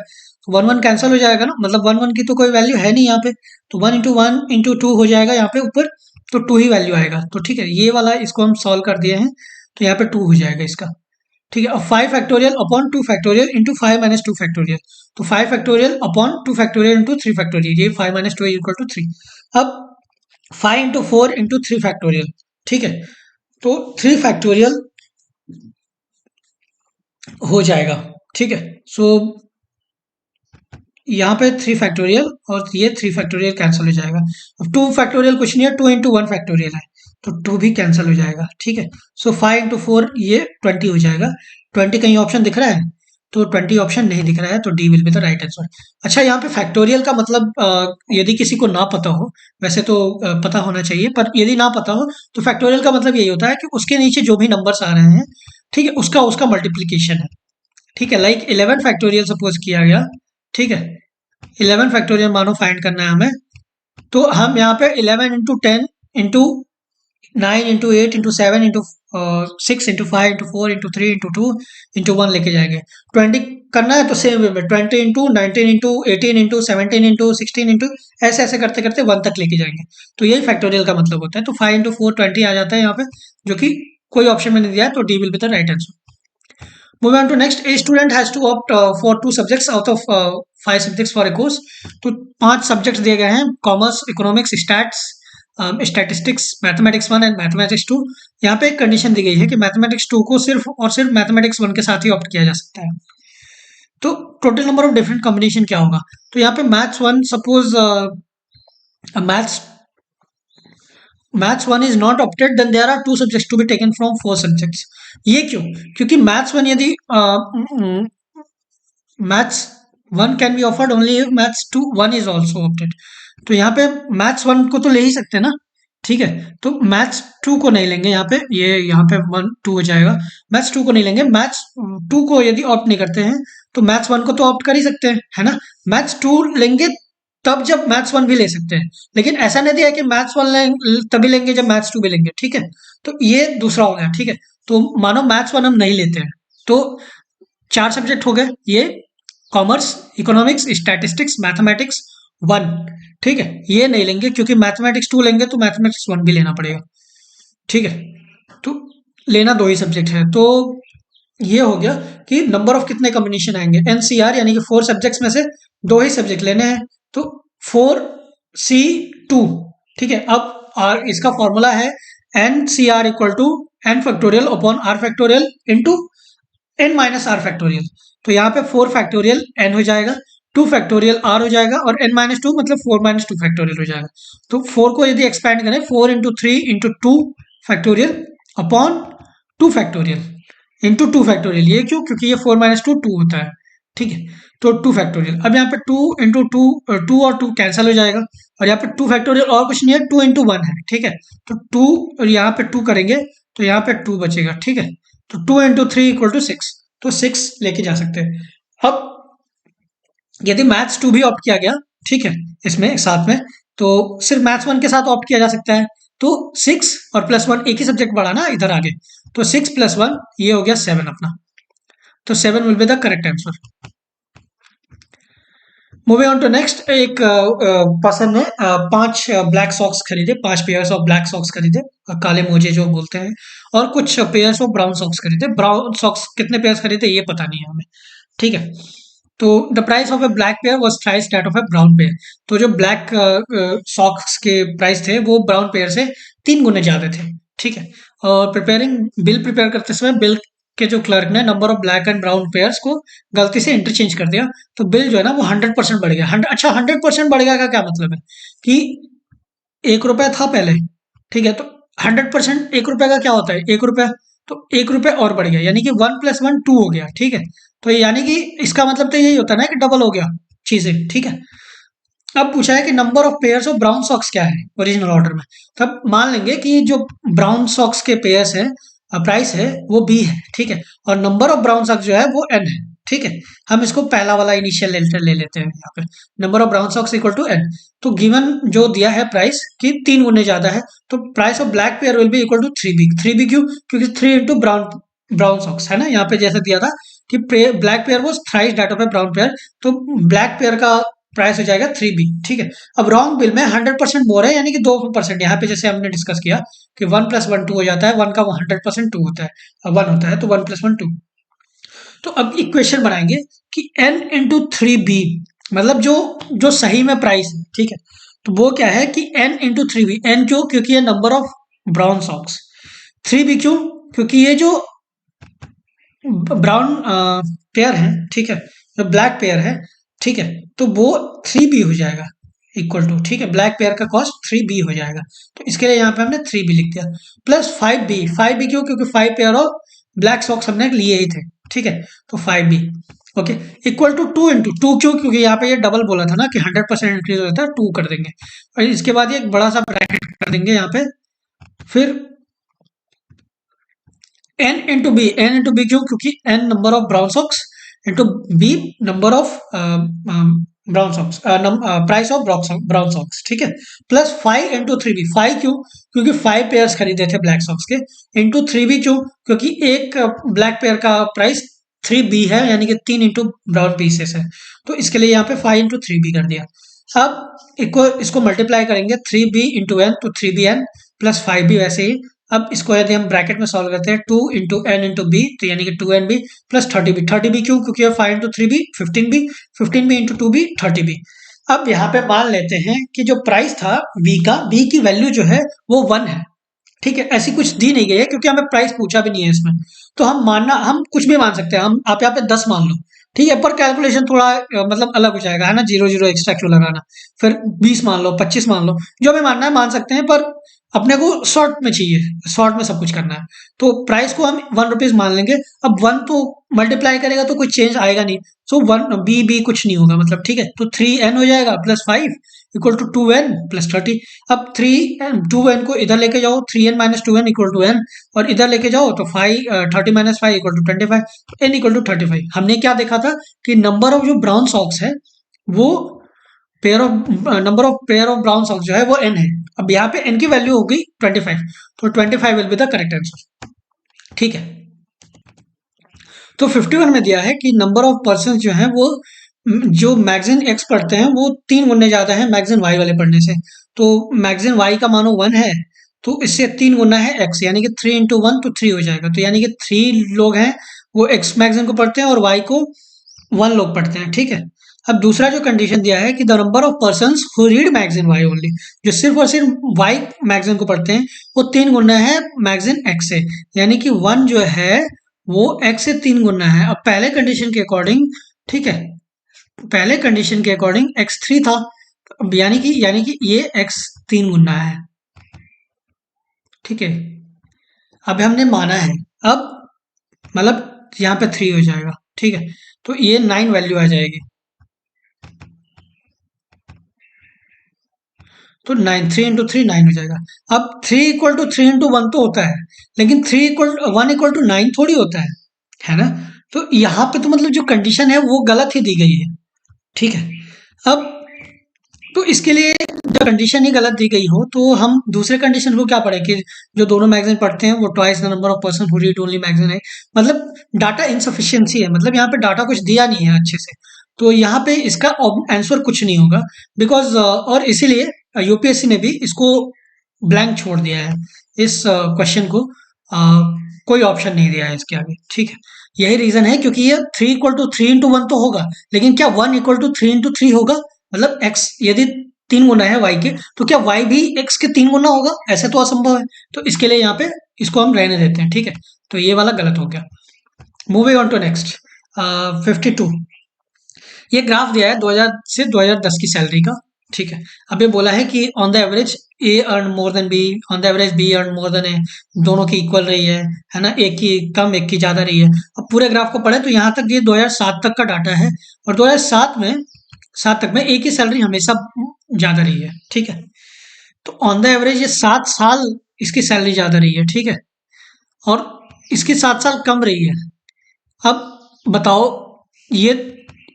तो 1 1 कैंसिल हो जाएगा ना, मतलब 1 1 की तो कोई वैल्यू है नहीं यहाँ पे, तो 1 इंटू 1 इंटू 2 हो जाएगा यहाँ पे ऊपर, तो 2 ही वैल्यू आएगा, तो ठीक है, ये वाला इसको हम सॉल्व कर दिए हैं, तो यहाँ पे 2 हो जाएगा इसका, ठीक है। अब 5 factorial upon 2 factorial into 5 minus 2 factorial, तो 5 factorial upon 2 factorial into 3 factorial, ये 5 माइनस 2 इक्वल टू 3। अब 5 इंटू 4 इंटू 3 फैक्टोरियल, ठीक है, तो 3 फैक्टोरियल हो जाएगा, ठीक है। सो यहाँ पे 3 फैक्टोरियल और ये 3 फैक्टोरियल कैंसिल हो जाएगा, अब 2 फैक्टोरियल कुछ नहीं है, 2 इंटू 1 फैक्टोरियल है, तो 2 भी कैंसिल हो जाएगा, ठीक है। सो 5 इंटू 4 ये 20 हो जाएगा, 20 कहीं ऑप्शन दिख रहा है, तो 20 ऑप्शन नहीं दिख रहा है, तो D will be the right answer. अच्छा, यहाँ पे फैक्टोरियल का मतलब यदि किसी को ना पता हो, वैसे तो पता होना चाहिए, पर यदि ना पता हो तो फैक्टोरियल का मतलब यही होता है कि उसके नीचे जो भी नंबर्स आ रहे हैं, ठीक है, उसका उसका मल्टीप्लीकेशन है, ठीक है। लाइक 11 फैक्टोरियल सपोज किया गया, ठीक है, 11 फैक्टोरियल मानो फाइंड करना है हमें, तो हम यहाँ पे 11 into 10 into 9 into 8 into 7 into 6 into 5 into 4 into 3 into 2 into 1 लेके जाएंगे। 20 करना है तो सेम वे में 20 into 19 into 18 into 17 into 16 into ऐसे ऐसे करते करते 1 तक लेके जाएंगे, तो यही फैक्टोरियल का मतलब होता है। तो 5 इंटू 4 20 आ जाता है यहाँ पे, जो कि कोई ऑप्शन में नहीं दिया है, तो D will be the right answer. Moving on to next, a student has to opt for 2 subjects out of 5 subjects for a course। तो 5 सब्जेक्ट्स दिए गए हैं, commerce, economics, stats, statistics, mathematics 1 and mathematics 2। यहाँ पे एक condition दी गई है कि मैथमेटिक्स 2 को सिर्फ और सिर्फ मैथमेटिक्स 1 के साथ ही ऑप्ट किया जा सकता है। तो total number of different combination क्या होगा, तो यहाँ पे maths 1 suppose maths 1 is not opted, then there are 2 subjects to be taken from 4 subjects. ये क्यों? क्योंकि मैथ्स 1 यदि maths 1 can be offered only if maths 2 1 is also opted, तो यहाँ पे मैथ्स 1 को तो ले ही सकते हैं ना, ठीक है, तो मैथ्स 2 को नहीं लेंगे, यहाँ पे ये यहाँ पे 1 2 हो जाएगा, मैथ्स 2 को नहीं लेंगे, मैथ्स 2 को यदि ऑप्ट नहीं करते हैं तो मैथ्स 1 को तो ऑप्ट कर ही सकते हैं, है ना, मैथ्स 2 लेंगे तब जब मैथ्स 1 भी ले सकते हैं, लेकिन ऐसा नहीं दिया कि मैथ्स 1 तभी लेंगे जब मैथ्स 2 भी लेंगे, ठीक है, तो ये दूसरा हो गया, ठीक है। तो मानो मैथ्स 1 हम नहीं लेते हैं, तो 4 सब्जेक्ट हो गए ये, कॉमर्स, इकोनॉमिक्स, स्टैटिस्टिक्स, मैथमेटिक्स 1, ठीक है, ये नहीं लेंगे क्योंकि मैथमेटिक्स 2 लेंगे तो मैथमेटिक्स 1 भी लेना पड़ेगा, ठीक है, तो लेना 2 ही सब्जेक्ट है। तो ये हो गया कि नंबर ऑफ कितने कॉम्बिनेशन आएंगे, एनसीआर यानी कि 4 सब्जेक्ट्स में से 2 ही सब्जेक्ट लेने हैं, तो 4C2। ठीक है, अब आर इसका फॉर्मूला है nCr equal to n factorial upon r factorial into n minus r factorial. तो यहाँ पे 4 फैक्टोरियल एन हो जाएगा, 2 फैक्टोरियल आर हो जाएगा और एन माइनस टू मतलब 4 माइनस टू फैक्टोरियल हो जाएगा। तो 4 को यदि एक्सपैंड करें 4 into 3 into 2 factorial upon 2 factorial into 2 factorial. ये क्यों? क्योंकि ये 4 माइनस टू 2 होता है। ठीक है, तो 2 फैक्टोरियल। अब यहाँ पे 2 इंटू टू, 2 और 2 कैंसिल हो जाएगा और यहाँ पे 2 फैक्टोरियल और कुछ नहीं है, 2 इंटू 1 है। ठीक है, तो 2 और यहाँ पे 2 करेंगे तो यहाँ पे 2 बचेगा। ठीक है, तो 2 इंटू 3 इक्वल टू 6, तो 6 लेके जा सकते हैं। अब यदि मैथ्स 2 भी ऑप्ट किया गया, ठीक है, इसमें साथ में, तो सिर्फ मैथ्स 1 के साथ ऑप्ट किया जा सकता है। तो 6 और +1 एक ही सब्जेक्ट बढ़ा ना इधर आगे, तो 6 + 1 ये हो गया 7 अपना। तो 7 will be the correct answer. Moving on to next, एक पर्सन ने 5 ब्लैक सॉक्स खरीदे, 5 पेयर्स ऑफ ब्लैक सॉक्स खरीदे, काले मोजे जो बोलते हैं, और कुछ पेयर्स ऑफ ब्राउन सॉक्स खरीदे। ब्राउन सॉक्स कितने पेयर्स खरीदे ये पता नहीं है हमें। ठीक है, तो the price of A black pair was thrice that of A brown pair. तो जो ब्लैक सॉक्स के प्राइस थे वो ब्राउन पेयर से 3 गुने ज्यादा थे। ठीक है, और प्रिपेयरिंग बिल प्रिपेयर करते समय बिल के जो क्लर्क ने number of black and brown pairs को गलती से इंटरचेंज कर दिया, तो बिल जो है ना वो 100% बढ़ गया। अच्छा, 100% बढ़ गया का क्या मतलब है कि 1 रुपया था पहले, ठीक है, तो 100% 1 रुपए का क्या होता है, 1 रुपया, तो 1 रुपये और बढ़ गया, यानी कि 1 + 1 2 हो गया। ठीक है, तो यानी कि इसका मतलब तो यही होता है ना कि डबल हो गया चीजें। ठीक है, अब पूछा है कि number of pairs of brown socks क्या है ओरिजिनल ऑर्डर में। तब मान लेंगे कि जो ब्राउन सॉक्स के पेयर्स है, प्राइस है वो बी है। ठीक है, और नंबर ऑफ ब्राउन सॉक्स जो है वो एन है। ठीक है, हम इसको पहला वाला इनिशियल लेटर ले लेते हैं यहाँ पे, number of brown socks equal to n. तो गिवन जो दिया है प्राइस की 3 गुने ज्यादा है, तो price of black pair will be equal to 3B। 3B क्यों? क्योंकि 3 इंटू ब्राउन ब्राउन सॉक्स है ना, यहाँ पे जैसे दिया था कि black pair was thrice that of A brown pair, तो ब्लैक पेयर का प्राइस हो जाएगा 3B। ठीक है, अब रॉन्ग बिल में 100% मोर है, यानी कि 2%। यहाँ पे जैसे हमने डिस्कस किया कि 1 + 1 2 हो जाता है, 1 का 100% 2 होता है, अब 1 होता है, तो 1 + 1 2। तो अब इक्वेशन बनाएंगे कि n इंटू 3B, मतलब जो जो सही में प्राइस है। ठीक है, तो वो क्या है कि n इंटू 3B। n क्यों? क्योंकि ये number of brown socks. 3B क्यों? क्योंकि ये जो ब्राउन पेयर है, ठीक है, जो ब्लैक पेयर है, ठीक है, तो वो 3B हो जाएगा इक्वल टू, ठीक है, ब्लैक पेयर का कॉस्ट 3B हो जाएगा। तो इसके लिए यहाँ पे हमने 3B लिख दिया, प्लस 5B। 5B क्यों? क्योंकि 5 पेयर ऑफ ब्लैक सॉक्स हमने लिए ही थे। ठीक है, तो 5B okay equal to 2 into 2 क्यों? क्योंकि यहाँ पे ये डबल बोला था ना कि 100% इंक्रीज होता है, 2 कर देंगे और इसके बाद ये एक बड़ा सा ब्रैकेट कर देंगे यहाँ पे, फिर n into b. n into b क्यों? क्योंकि n number of brown socks into b number of brown socks, price of brown socks. ठीक है, प्लस 5 इंटू 3B। 5 क्यों? क्योंकि 5 पेयर्स खरीदे थे ब्लैक सॉक्स के, इंटू 3B क्यों? क्योंकि एक ब्लैक पेयर का प्राइस 3B है, यानी कि 3 इंटू ब्राउन पीसेस है, तो इसके लिए यहाँ पे 5 इंटू 3B कर दिया। अब इसको मल्टीप्लाई करेंगे 3B इंटू एन, तो 3BN प्लस 5B वैसे ही। अब इसको यदि हम ब्रैकेट में सॉल्व करते हैं 2 इंटू एन इंटू बी, तो यानी कि 2NB प्लस 30B। 30B क्यों? क्योंकि 5 into 3B 15B, 15B into 2B 30B। अब यहाँ पे मान लेते हैं कि जो प्राइस था B का, B की वैल्यू जो है वो 1 है। ठीक है, ऐसी कुछ दी नहीं गई है क्योंकि हमें प्राइस पूछा भी नहीं है इसमें, तो हम कुछ भी मान सकते हैं। हम आप यहाँ पे 10 मान लो, ठीक है, पर कैलकुलेशन थोड़ा मतलब अलग हो जाएगा, है ना, 0 0 एक्स्ट्रा क्यों लगाना। फिर 20 मान लो, 25 मान लो, जो भी मानना है मान सकते हैं, पर अपने को शॉर्ट में चाहिए, शॉर्ट में सब कुछ करना है। तो प्राइस को हम 1 रुपीज मान लेंगे। अब 1 तो मल्टीप्लाई करेगा तो कोई चेंज आएगा नहीं, सो 1 बी कुछ नहीं होगा मतलब। ठीक है, तो 3n हो जाएगा plus 5 equal to 2n plus 30। अब 2n को इधर लेके जाओ, 3n minus 2n equal to n, और इधर लेके जाओ तो 30 माइनस 5 इक्वल टू 25, तो n इक्वल टू 35। हमने क्या देखा था कि नंबर ऑफ जो ब्राउन सॉक्स है वो number of pair of brown socks जो है वो n है। अब यहाँ पे n की वैल्यू हो गई 25, तो 25 will be the correct answer. ठीक है, तो 51 में दिया है कि नंबर ऑफ पर्सन जो है वो जो मैगजीन एक्स पढ़ते हैं वो 3 गुने ज्यादा है मैगजीन वाई वाले पढ़ने से। तो मैगजीन वाई का मानो 1 है, तो इससे 3 गुना है एक्स, यानी कि 3 इंटू 1 तो 3 हो जाएगा, तो यानी कि 3 लोग हैं वो एक्स मैगजीन को पढ़ते हैं और वाई को 1 लोग पढ़ते हैं, ठीक है। अब दूसरा जो कंडीशन दिया है कि the number of persons who read magazine Y only, जो सिर्फ और सिर्फ वाई मैगजीन को पढ़ते हैं वो 3 गुना है मैगजीन एक्स से, यानी कि 1 जो है वो एक्स से 3 गुना है। अब पहले कंडीशन के अकॉर्डिंग, ठीक है, पहले कंडीशन के अकॉर्डिंग एक्स 3 था, यानी कि ये एक्स 3 गुना है, ठीक है। अब हमने माना है, अब मतलब यहाँ पे 3 हो जाएगा, ठीक है, तो ये 9 वैल्यू आ जाएगी। तो 9 3 इंटू 3 9 हो जाएगा। अब 3 इक्वल टू 3 इंटू 1 तो होता है, लेकिन 1 इक्वल टू 9 थोड़ी होता है ना। तो यहाँ पे तो मतलब जो कंडीशन है वो गलत ही दी गई है, ठीक है। अब तो इसके लिए जब कंडीशन ही गलत दी गई हो तो हम दूसरे कंडीशन को क्या पढ़े कि जो दोनों मैगजीन पढ़ते हैं वो twice the number of person who read only magazine है, मतलब डाटा इनसफिशियंसी है, मतलब यहाँ पे डाटा कुछ दिया नहीं है अच्छे से, तो यहाँ पे इसका आंसर कुछ नहीं होगा बिकॉज और इसीलिए यूपीएससी ने भी इसको ब्लैंक छोड़ दिया है, इस क्वेश्चन को कोई ऑप्शन नहीं दिया है इसके आगे, ठीक है। यही रीजन है क्योंकि ये 3 इक्वल टू 3 इंटू 1 तो होगा, लेकिन क्या 1 इक्वल टू 3 इंटू 3 होगा, मतलब x यदि 3 गुना है y के तो क्या y भी x के 3 गुना होगा, ऐसे तो असंभव है। तो इसके लिए यहाँ पे इसको हम रहने देते हैं, ठीक है। तो ये वाला गलत हो गया। Moving on to next 52। ये ग्राफ दिया है 2000 से 2010 की सैलरी का, ठीक है। अब ये बोला है कि on the average A earn more than B, on the average B earn more than A, दोनों की इक्वल रही है ना, एक की कम एक की ज्यादा रही है। अब पूरे ग्राफ को पढ़े तो यहाँ तक ये 2007 तक का डाटा है, और 2007 तक में ए की सैलरी हमेशा ज्यादा रही है, ठीक है। तो ऑन द एवरेज ये 7 साल इसकी सैलरी ज्यादा रही है, ठीक है, और इसकी 7 साल कम रही है। अब बताओ ये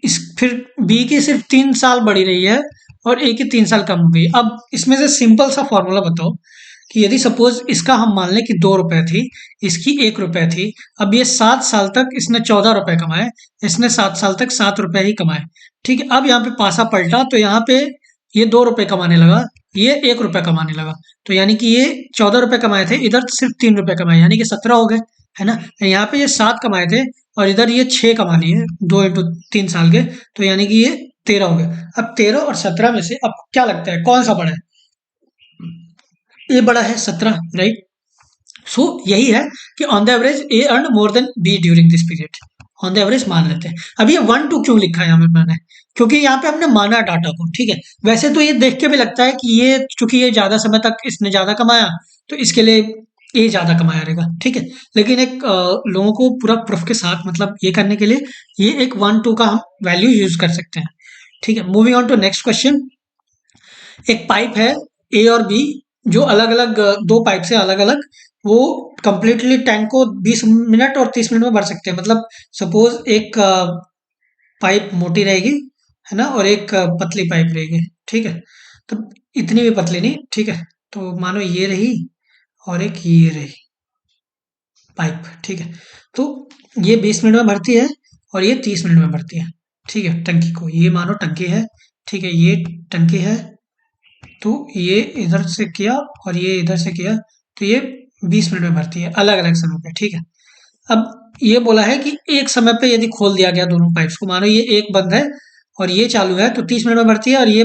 इस फिर बी की सिर्फ 3 साल बढ़ी रही है और ए की 3 साल कम हो गई। अब इसमें से सिंपल सा फॉर्मूला बताओ कि यदि सपोज इसका हम मान लें कि 2 रुपए थी, इसकी 1 रुपए थी, अब ये 7 साल तक इसने 14 रुपए कमाए, इसने 7 साल तक 7 रुपए ही कमाए, ठीक है। अब यहाँ पे पासा पलटा तो यहाँ पे ये 2 रुपए कमाने लगा, ये 1 रुपए कमाने लगा, तो यानी कि ये 14 रुपए कमाए थे, इधर सिर्फ 3 रुपए कमाए, यानी कि 17 हो गए, है ना। यहाँ पे ये 7 कमाए थे और इधर ये 6 कमा लिए 2 इंटू 3 साल के, तो यानी कि ये 13 हो गए। अब 13 और 17 में से अब क्या लगता है कौन सा बड़ा है? ए बड़ा है, 17, राइट। सो यही है कि on the average A earn more than B during this period, on the average मान लेते हैं। अब ये 1 2 क्यों लिखा है यहाँ पे मैंने, क्योंकि यहाँ पे हमने माना डाटा को, ठीक है। वैसे तो ये देख के भी लगता है कि ये चूंकि ये ज्यादा समय तक इसने ज्यादा कमाया तो इसके लिए ए ज्यादा कमाया रहेगा, ठीक है। लेकिन एक लोगों को पूरा प्रूफ के साथ मतलब ये करने के लिए ये एक 1 2 का हम वैल्यू यूज कर सकते हैं, ठीक है। Moving on to next question. एक पाइप है ए और बी, जो अलग अलग दो पाइप से अलग अलग वो कंप्लीटली टैंक को 20 मिनट और 30 मिनट में भर सकते हैं। मतलब सपोज एक पाइप मोटी रहेगी, है ना, और एक पतली पाइप रहेगी, ठीक है। तो इतनी भी पतली नहीं, ठीक है। तो मानो ये रही और एक ये रही पाइप, ठीक है। तो ये 20 मिनट में भरती है और ये 30 मिनट में भरती है, ठीक है, टंकी को। ये मानो टंकी है, ठीक है, ये टंकी है, तो ये इधर से किया और ये इधर से किया, तो ये 20 मिनट में भरती है अलग अलग समय पे, ठीक है। अब ये बोला है कि एक समय पे यदि खोल दिया गया दोनों पाइप्स को, मानो ये एक बंद है और ये चालू है तो 30 मिनट में भरती है, और ये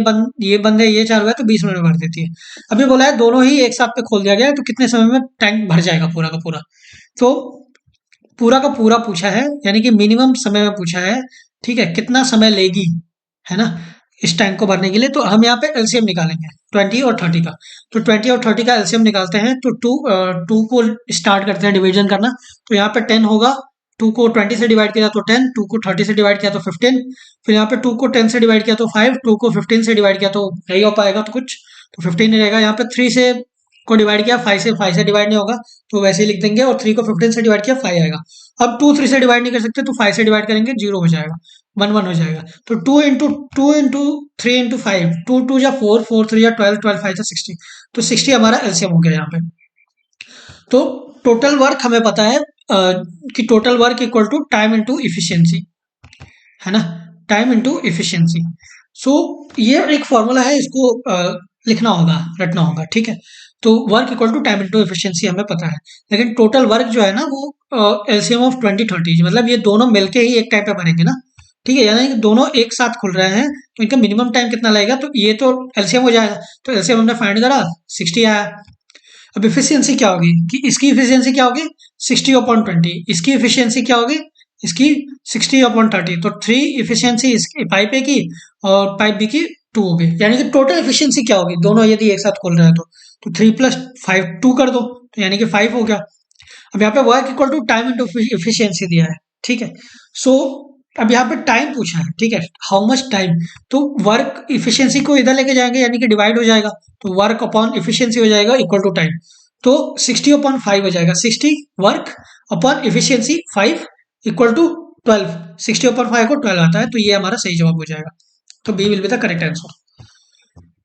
बंद है ये चालू है तो 20 मिनट में भर देती है। अब ये बोला है दोनों ही एक साथ पे खोल दिया गया है तो कितने समय में टैंक भर जाएगा पूरा का पूरा। तो पूरा का पूरा पूछा है, यानी कि मिनिमम समय में पूछा है, ठीक है, कितना समय लेगी, है ना, इस टैंक को भरने के लिए। तो हम यहाँ पे एलसीएम निकालेंगे 20 और 30 का। तो 20 और 30 का एलसीएम निकालते हैं तो टू को स्टार्ट करते हैं डिवीजन करना। तो यहाँ पे 10 होगा, 2 को 20 से डिवाइड किया तो 10, 2 को 30 से डिवाइड किया तो 15, फिर यहाँ पे 2 को 10 से डिवाइड किया तो 5, 2 को 15 से डिवाइड किया तो नहीं हो पाएगा तो कुछ, तो 15 ही रहेगा। यहाँ पे 3 से को डिवाइड किया, 5 से डिवाइड नहीं होगा तो वैसे ही लिख देंगे, और 3 को 15 से डिवाइड किया 5 आएगा। अब 2 3 से डिवाइड नहीं कर सकते तो 5 से डिवाइड करेंगे 0 हो जाएगा, 1 1 हो जाएगा। तो 2 इंटू 3 इंटू 5, 2 2 जा 4, 4 3 जा 12, 12 5 जा 60, तो 60 हमारा एलसीएम हो गया यहाँ पे। तो टोटल वर्क हमें पता है कि total work equal to time into efficiency, है ना, टाइम इंटू इफिशियंसी। सो ये एक फॉर्मूला है, इसको लिखना होगा, रटना होगा, ठीक है। तो work equal to time into efficiency हमें पता है, लेकिन टोटल वर्क जो है ना वो एलसीएम ऑफ 20-30, मतलब ये दोनों मिलके ही एक टाइम पे भरेंगे ना, ठीक है, यानी कि दोनों एक साथ खुल रहे हैं तो इनका मिनिमम टाइम कितना लगेगा, तो ये तो एलसीएम हो जाएगा, तो एलसीएम हमने फाइंड करा 60 आया। अब इफिशियंसी क्या होगी, कि इसकी इफिशियंसी क्या होगी 60/20, इसकी इफिशियंसी क्या होगी, इसकी 60/30, तो 3 इफिशियंसी इसकी पाइप ए की और पाइप बी की 2 हो गई, यानी कि टोटल इफिशियंसी क्या होगी दोनों यदि एक साथ खोल रहे हैं तो 3 + 5 2 कर दो, तो यानी कि 5 हो गया। अब यहाँ पे work equal to time into efficiency दिया है, ठीक है। सो अब यहाँ पे टाइम पूछा है, ठीक है, हाउ मच टाइम, तो वर्क इफिशियंसी को इधर लेके जाएंगे यानी कि डिवाइड हो जाएगा, तो वर्क अपॉन इफिशियंसी हो जाएगा इक्वल टू टाइम, तो 60/5 हो जाएगा, 60 work upon efficiency 5 equal to 12, 60/5 को 12 आता है, तो ये हमारा सही जवाब हो जाएगा, तो B will be the correct answer.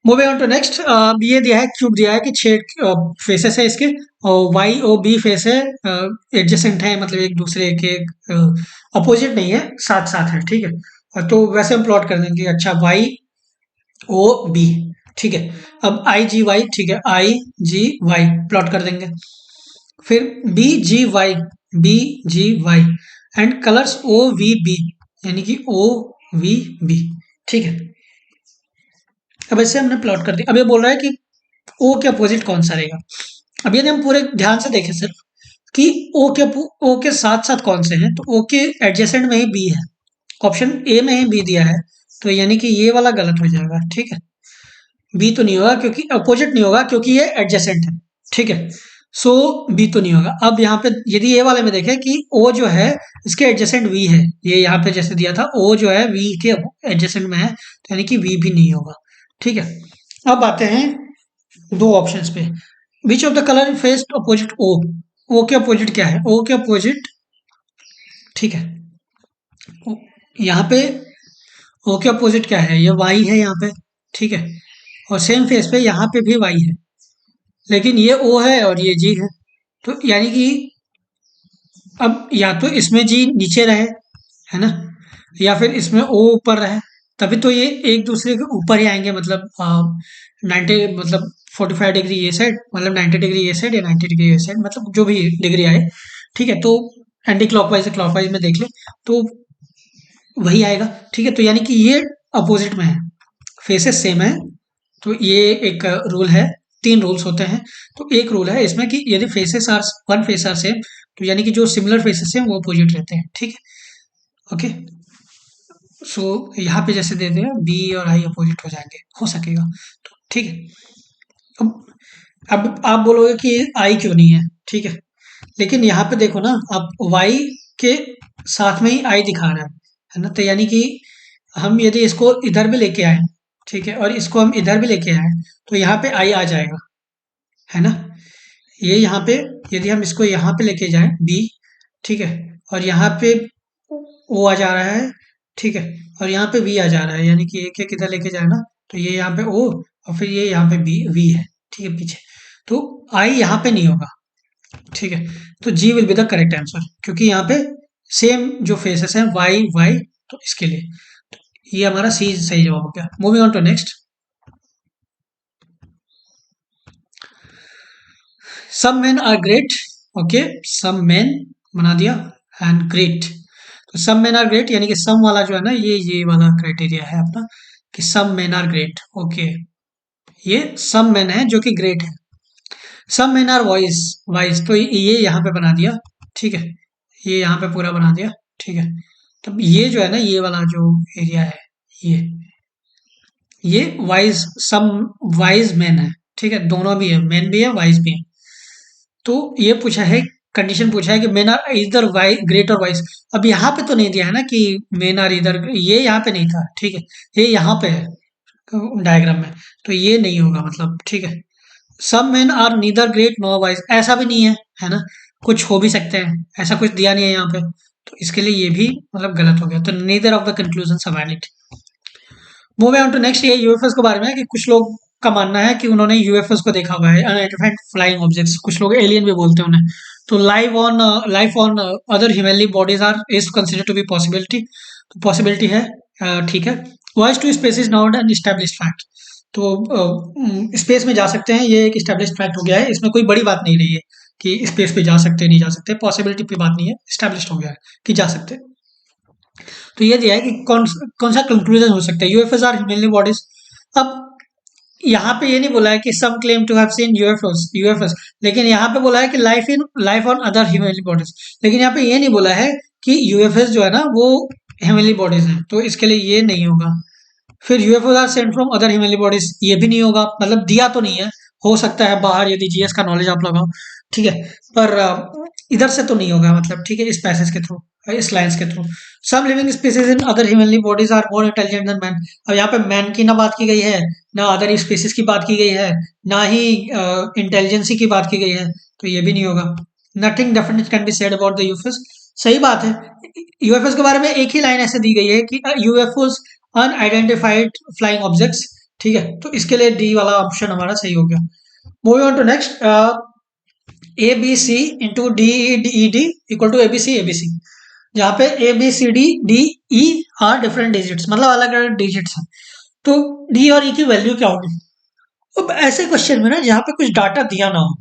Moving on to next, ये दिया है क्यूब दिया है कि 6 फेसेस है इसके, और वाई ओ बी फेस है, एडजेसेंट है, मतलब एक दूसरे के अपोजिट नहीं है, साथ साथ है, ठीक है। तो वैसे हम प्लॉट कर देंगे, अच्छा वाई ओ बी, ठीक है। अब आई जी वाई, ठीक है, आई जी वाई प्लॉट कर देंगे, फिर B G Y, B G Y, and colours O V B, यानी कि ओ वी बी, ठीक है। अब ऐसे हमने प्लॉट कर दिया, अब ये बोल रहा है कि ओ के अपोजिट कौन सा रहेगा। अब यदि हम पूरे ध्यान से देखें सिर्फ कि ओ के साथ साथ कौन से हैं, तो ओ के एडजेसेंट में ही बी है, ऑप्शन ए में ही बी दिया है, तो यानी कि ये वाला गलत हो जाएगा, ठीक है। बी तो नहीं होगा क्योंकि अपोजिट नहीं होगा, क्योंकि ये एडजेसेंट है, ठीक है। सो बी तो नहीं होगा। अब यहाँ पे यदि ये वाले में देखें कि ओ जो है इसके एडजेसेंट वी है, ये यहाँ पे जैसे दिया था ओ जो है वी के एडजेसेंट में है, तो यानी कि वी भी नहीं होगा, ठीक है। अब आते हैं दो ऑप्शंस पे, which of the colour faced opposite O, O के अपोजिट क्या है, ओ के अपोजिट, ठीक है, यहाँ पे ओ के अपोजिट क्या है, ये वाई है यहाँ पे, ठीक है, और सेम फेस पे यहाँ पे भी वाई है, लेकिन ये ओ है और ये जी है, तो यानी कि अब या तो इसमें जी नीचे रहे, है ना, या फिर इसमें ओ ऊपर रहे, तभी तो ये एक दूसरे के ऊपर ही आएंगे, मतलब 90, मतलब 45 डिग्री ये साइड, मतलब 90 डिग्री ये साइड या 90 डिग्री ये साइड, मतलब जो भी डिग्री आए, ठीक है। तो एंटी क्लॉकवाइज से क्लॉकवाइज में देख ले तो वही आएगा, ठीक है, तो यानी कि ये अपोजिट में है, फेसेस सेम है, तो ये एक रूल है, 3 रूल्स होते हैं, तो एक रूल है इसमें कि यदि faces are one face are same, तो यानी कि जो सिमिलर फेसेस हैं वो अपोजिट रहते हैं, ठीक है, ओके। सो यहाँ पे जैसे दे दें बी और आई अपोजिट हो जाएंगे, हो सकेगा, तो ठीक है। अब आप बोलोगे कि आई क्यों नहीं है, ठीक है, लेकिन यहाँ पे देखो ना, आप वाई के साथ में ही आई दिखा रहा है ना, तो यानी कि हम यदि इसको इधर भी लेके आए, ठीक है, और इसको हम इधर भी लेके आए, तो यहाँ पे आई आ जाएगा, है ना, ये यहाँ पे यदि हम इसको यहाँ पे लेके जाएं बी, ठीक है, और यहाँ पे ओ आ जा रहा है, ठीक है, और यहाँ पे वी आ जा रहा है, यानी कि एक एक इधर लेके जाए ना, तो ये यहाँ पे ओ और फिर ये यहाँ पे बी वी है, ठीक है, पीछे, तो आई यहाँ पे नहीं होगा, ठीक है, तो G will be the correct answer, क्योंकि यहाँ पे सेम जो फेसेस हैं वाई वाई, तो इसके लिए ये हमारा सी सही जवाब हो गया। Moving on to next, some men are great, okay, some men बना दिया, एंड ग्रेट, तो सम मेन आर ग्रेट, यानी कि सम वाला जो है ना, ये वाला क्राइटेरिया है अपना, कि some men are great, okay, ये सम मेन है जो कि ग्रेट है। Some men are wise, wise तो ये यहाँ पे बना दिया, ठीक है, ये यहाँ पे पूरा बना दिया, ठीक है। तब ये जो है ना, ये वाला जो एरिया है, ये वाइज, सम वाइज मैन है, ठीक है, दोनों भी है, मैन भी है वाइज भी है। तो ये पूछा है, कंडीशन पूछा है कि मेन आर इधर वाई ग्रेट और वाइज, अब यहाँ पे तो नहीं दिया है ना कि मेन आर इधर, ये यहाँ पे नहीं था, ठीक है, ये यहाँ पे है डायग्राम में, तो ये नहीं होगा, मतलब ठीक है। Some men are neither great nor wise, ऐसा भी नहीं है ना, कुछ हो भी सकते हैं, ऐसा कुछ दिया नहीं है यहाँ पे, तो इसके लिए ये भी मतलब गलत हो गया, तो neither of the conclusion are valid. Moving on to next, ये यूएफओस के बारे में है कि कुछ लोग का मानना है कि उन्होंने यूएफओस को देखा हुआ है, अनआइडेंटिफाइड फ्लाइंग ऑब्जेक्ट्स, कुछ लोग एलियन भी बोलते हैं उन्हें, तो life on other humanly bodies are is consider to be possibility, तो पॉसिबिलिटी है, ठीक है। Voice to space is not an established fact, तो स्पेस में जा सकते हैं, ये एक स्टैब्लिश्ड फैक्ट हो गया है, इसमें कोई बड़ी बात नहीं रही है कि स्पेस पे जा सकते नहीं जा सकते, पॉसिबिलिटी पे बात नहीं है, स्टैब्लिश्ड हो गया है कि जा सकते हैं। तो ये दिया है कि कौन कौन सा कंक्लूजन हो सकता है, यूएफओस आर ह्यूमनली बॉडीज। अब यहाँ पे ये नहीं बोला है कि some claim to have seen UFOs, लेकिन यहाँ पे बोला है कि life on other humanly bodies, लेकिन यहाँ पे ये नहीं बोला है कि यूएफएस जो है ना वो ह्यूमनली बॉडीज है, तो इसके लिए ये नहीं होगा। फिर UFO are sent from other humanly bodies, ये भी नहीं होगा, मतलब दिया तो नहीं है, हो सकता है बाहर यदि जीएस का नॉलेज आप लगाओ, ठीक है, पर इधर से तो नहीं होगा, मतलब ठीक है, इस पैसेज के थ्रू, इस लाइंस के through. Some living species in other humanly bodies are more intelligent than man. अब यहाँ पे मैन की ना बात की गई है, ना अदर स्पीसीज की बात की गई है, ना ही इंटेलिजेंसी की बात की गई है, तो ये भी नहीं होगा। Nothing definite can be said about the UFOs. सही बात है, यूएफओस के बारे में एक ही लाइन ऐसे दी गई है कि यूएफओस अनआइडेंटिफाइड फ्लाइंग ऑब्जेक्ट्स, ठीक है, तो इसके लिए डी वाला ऑप्शन हमारा सही हो गया। Moving on to next, A B C into D E D equal to A B C A B C, जहाँ पे A B C D D E are different digits, मतलब अलग अलग डिजिट्स हैं, तो डी और ई की वैल्यू क्या होगी। अब ऐसे क्वेश्चन में ना जहाँ पे कुछ डाटा दिया ना हो,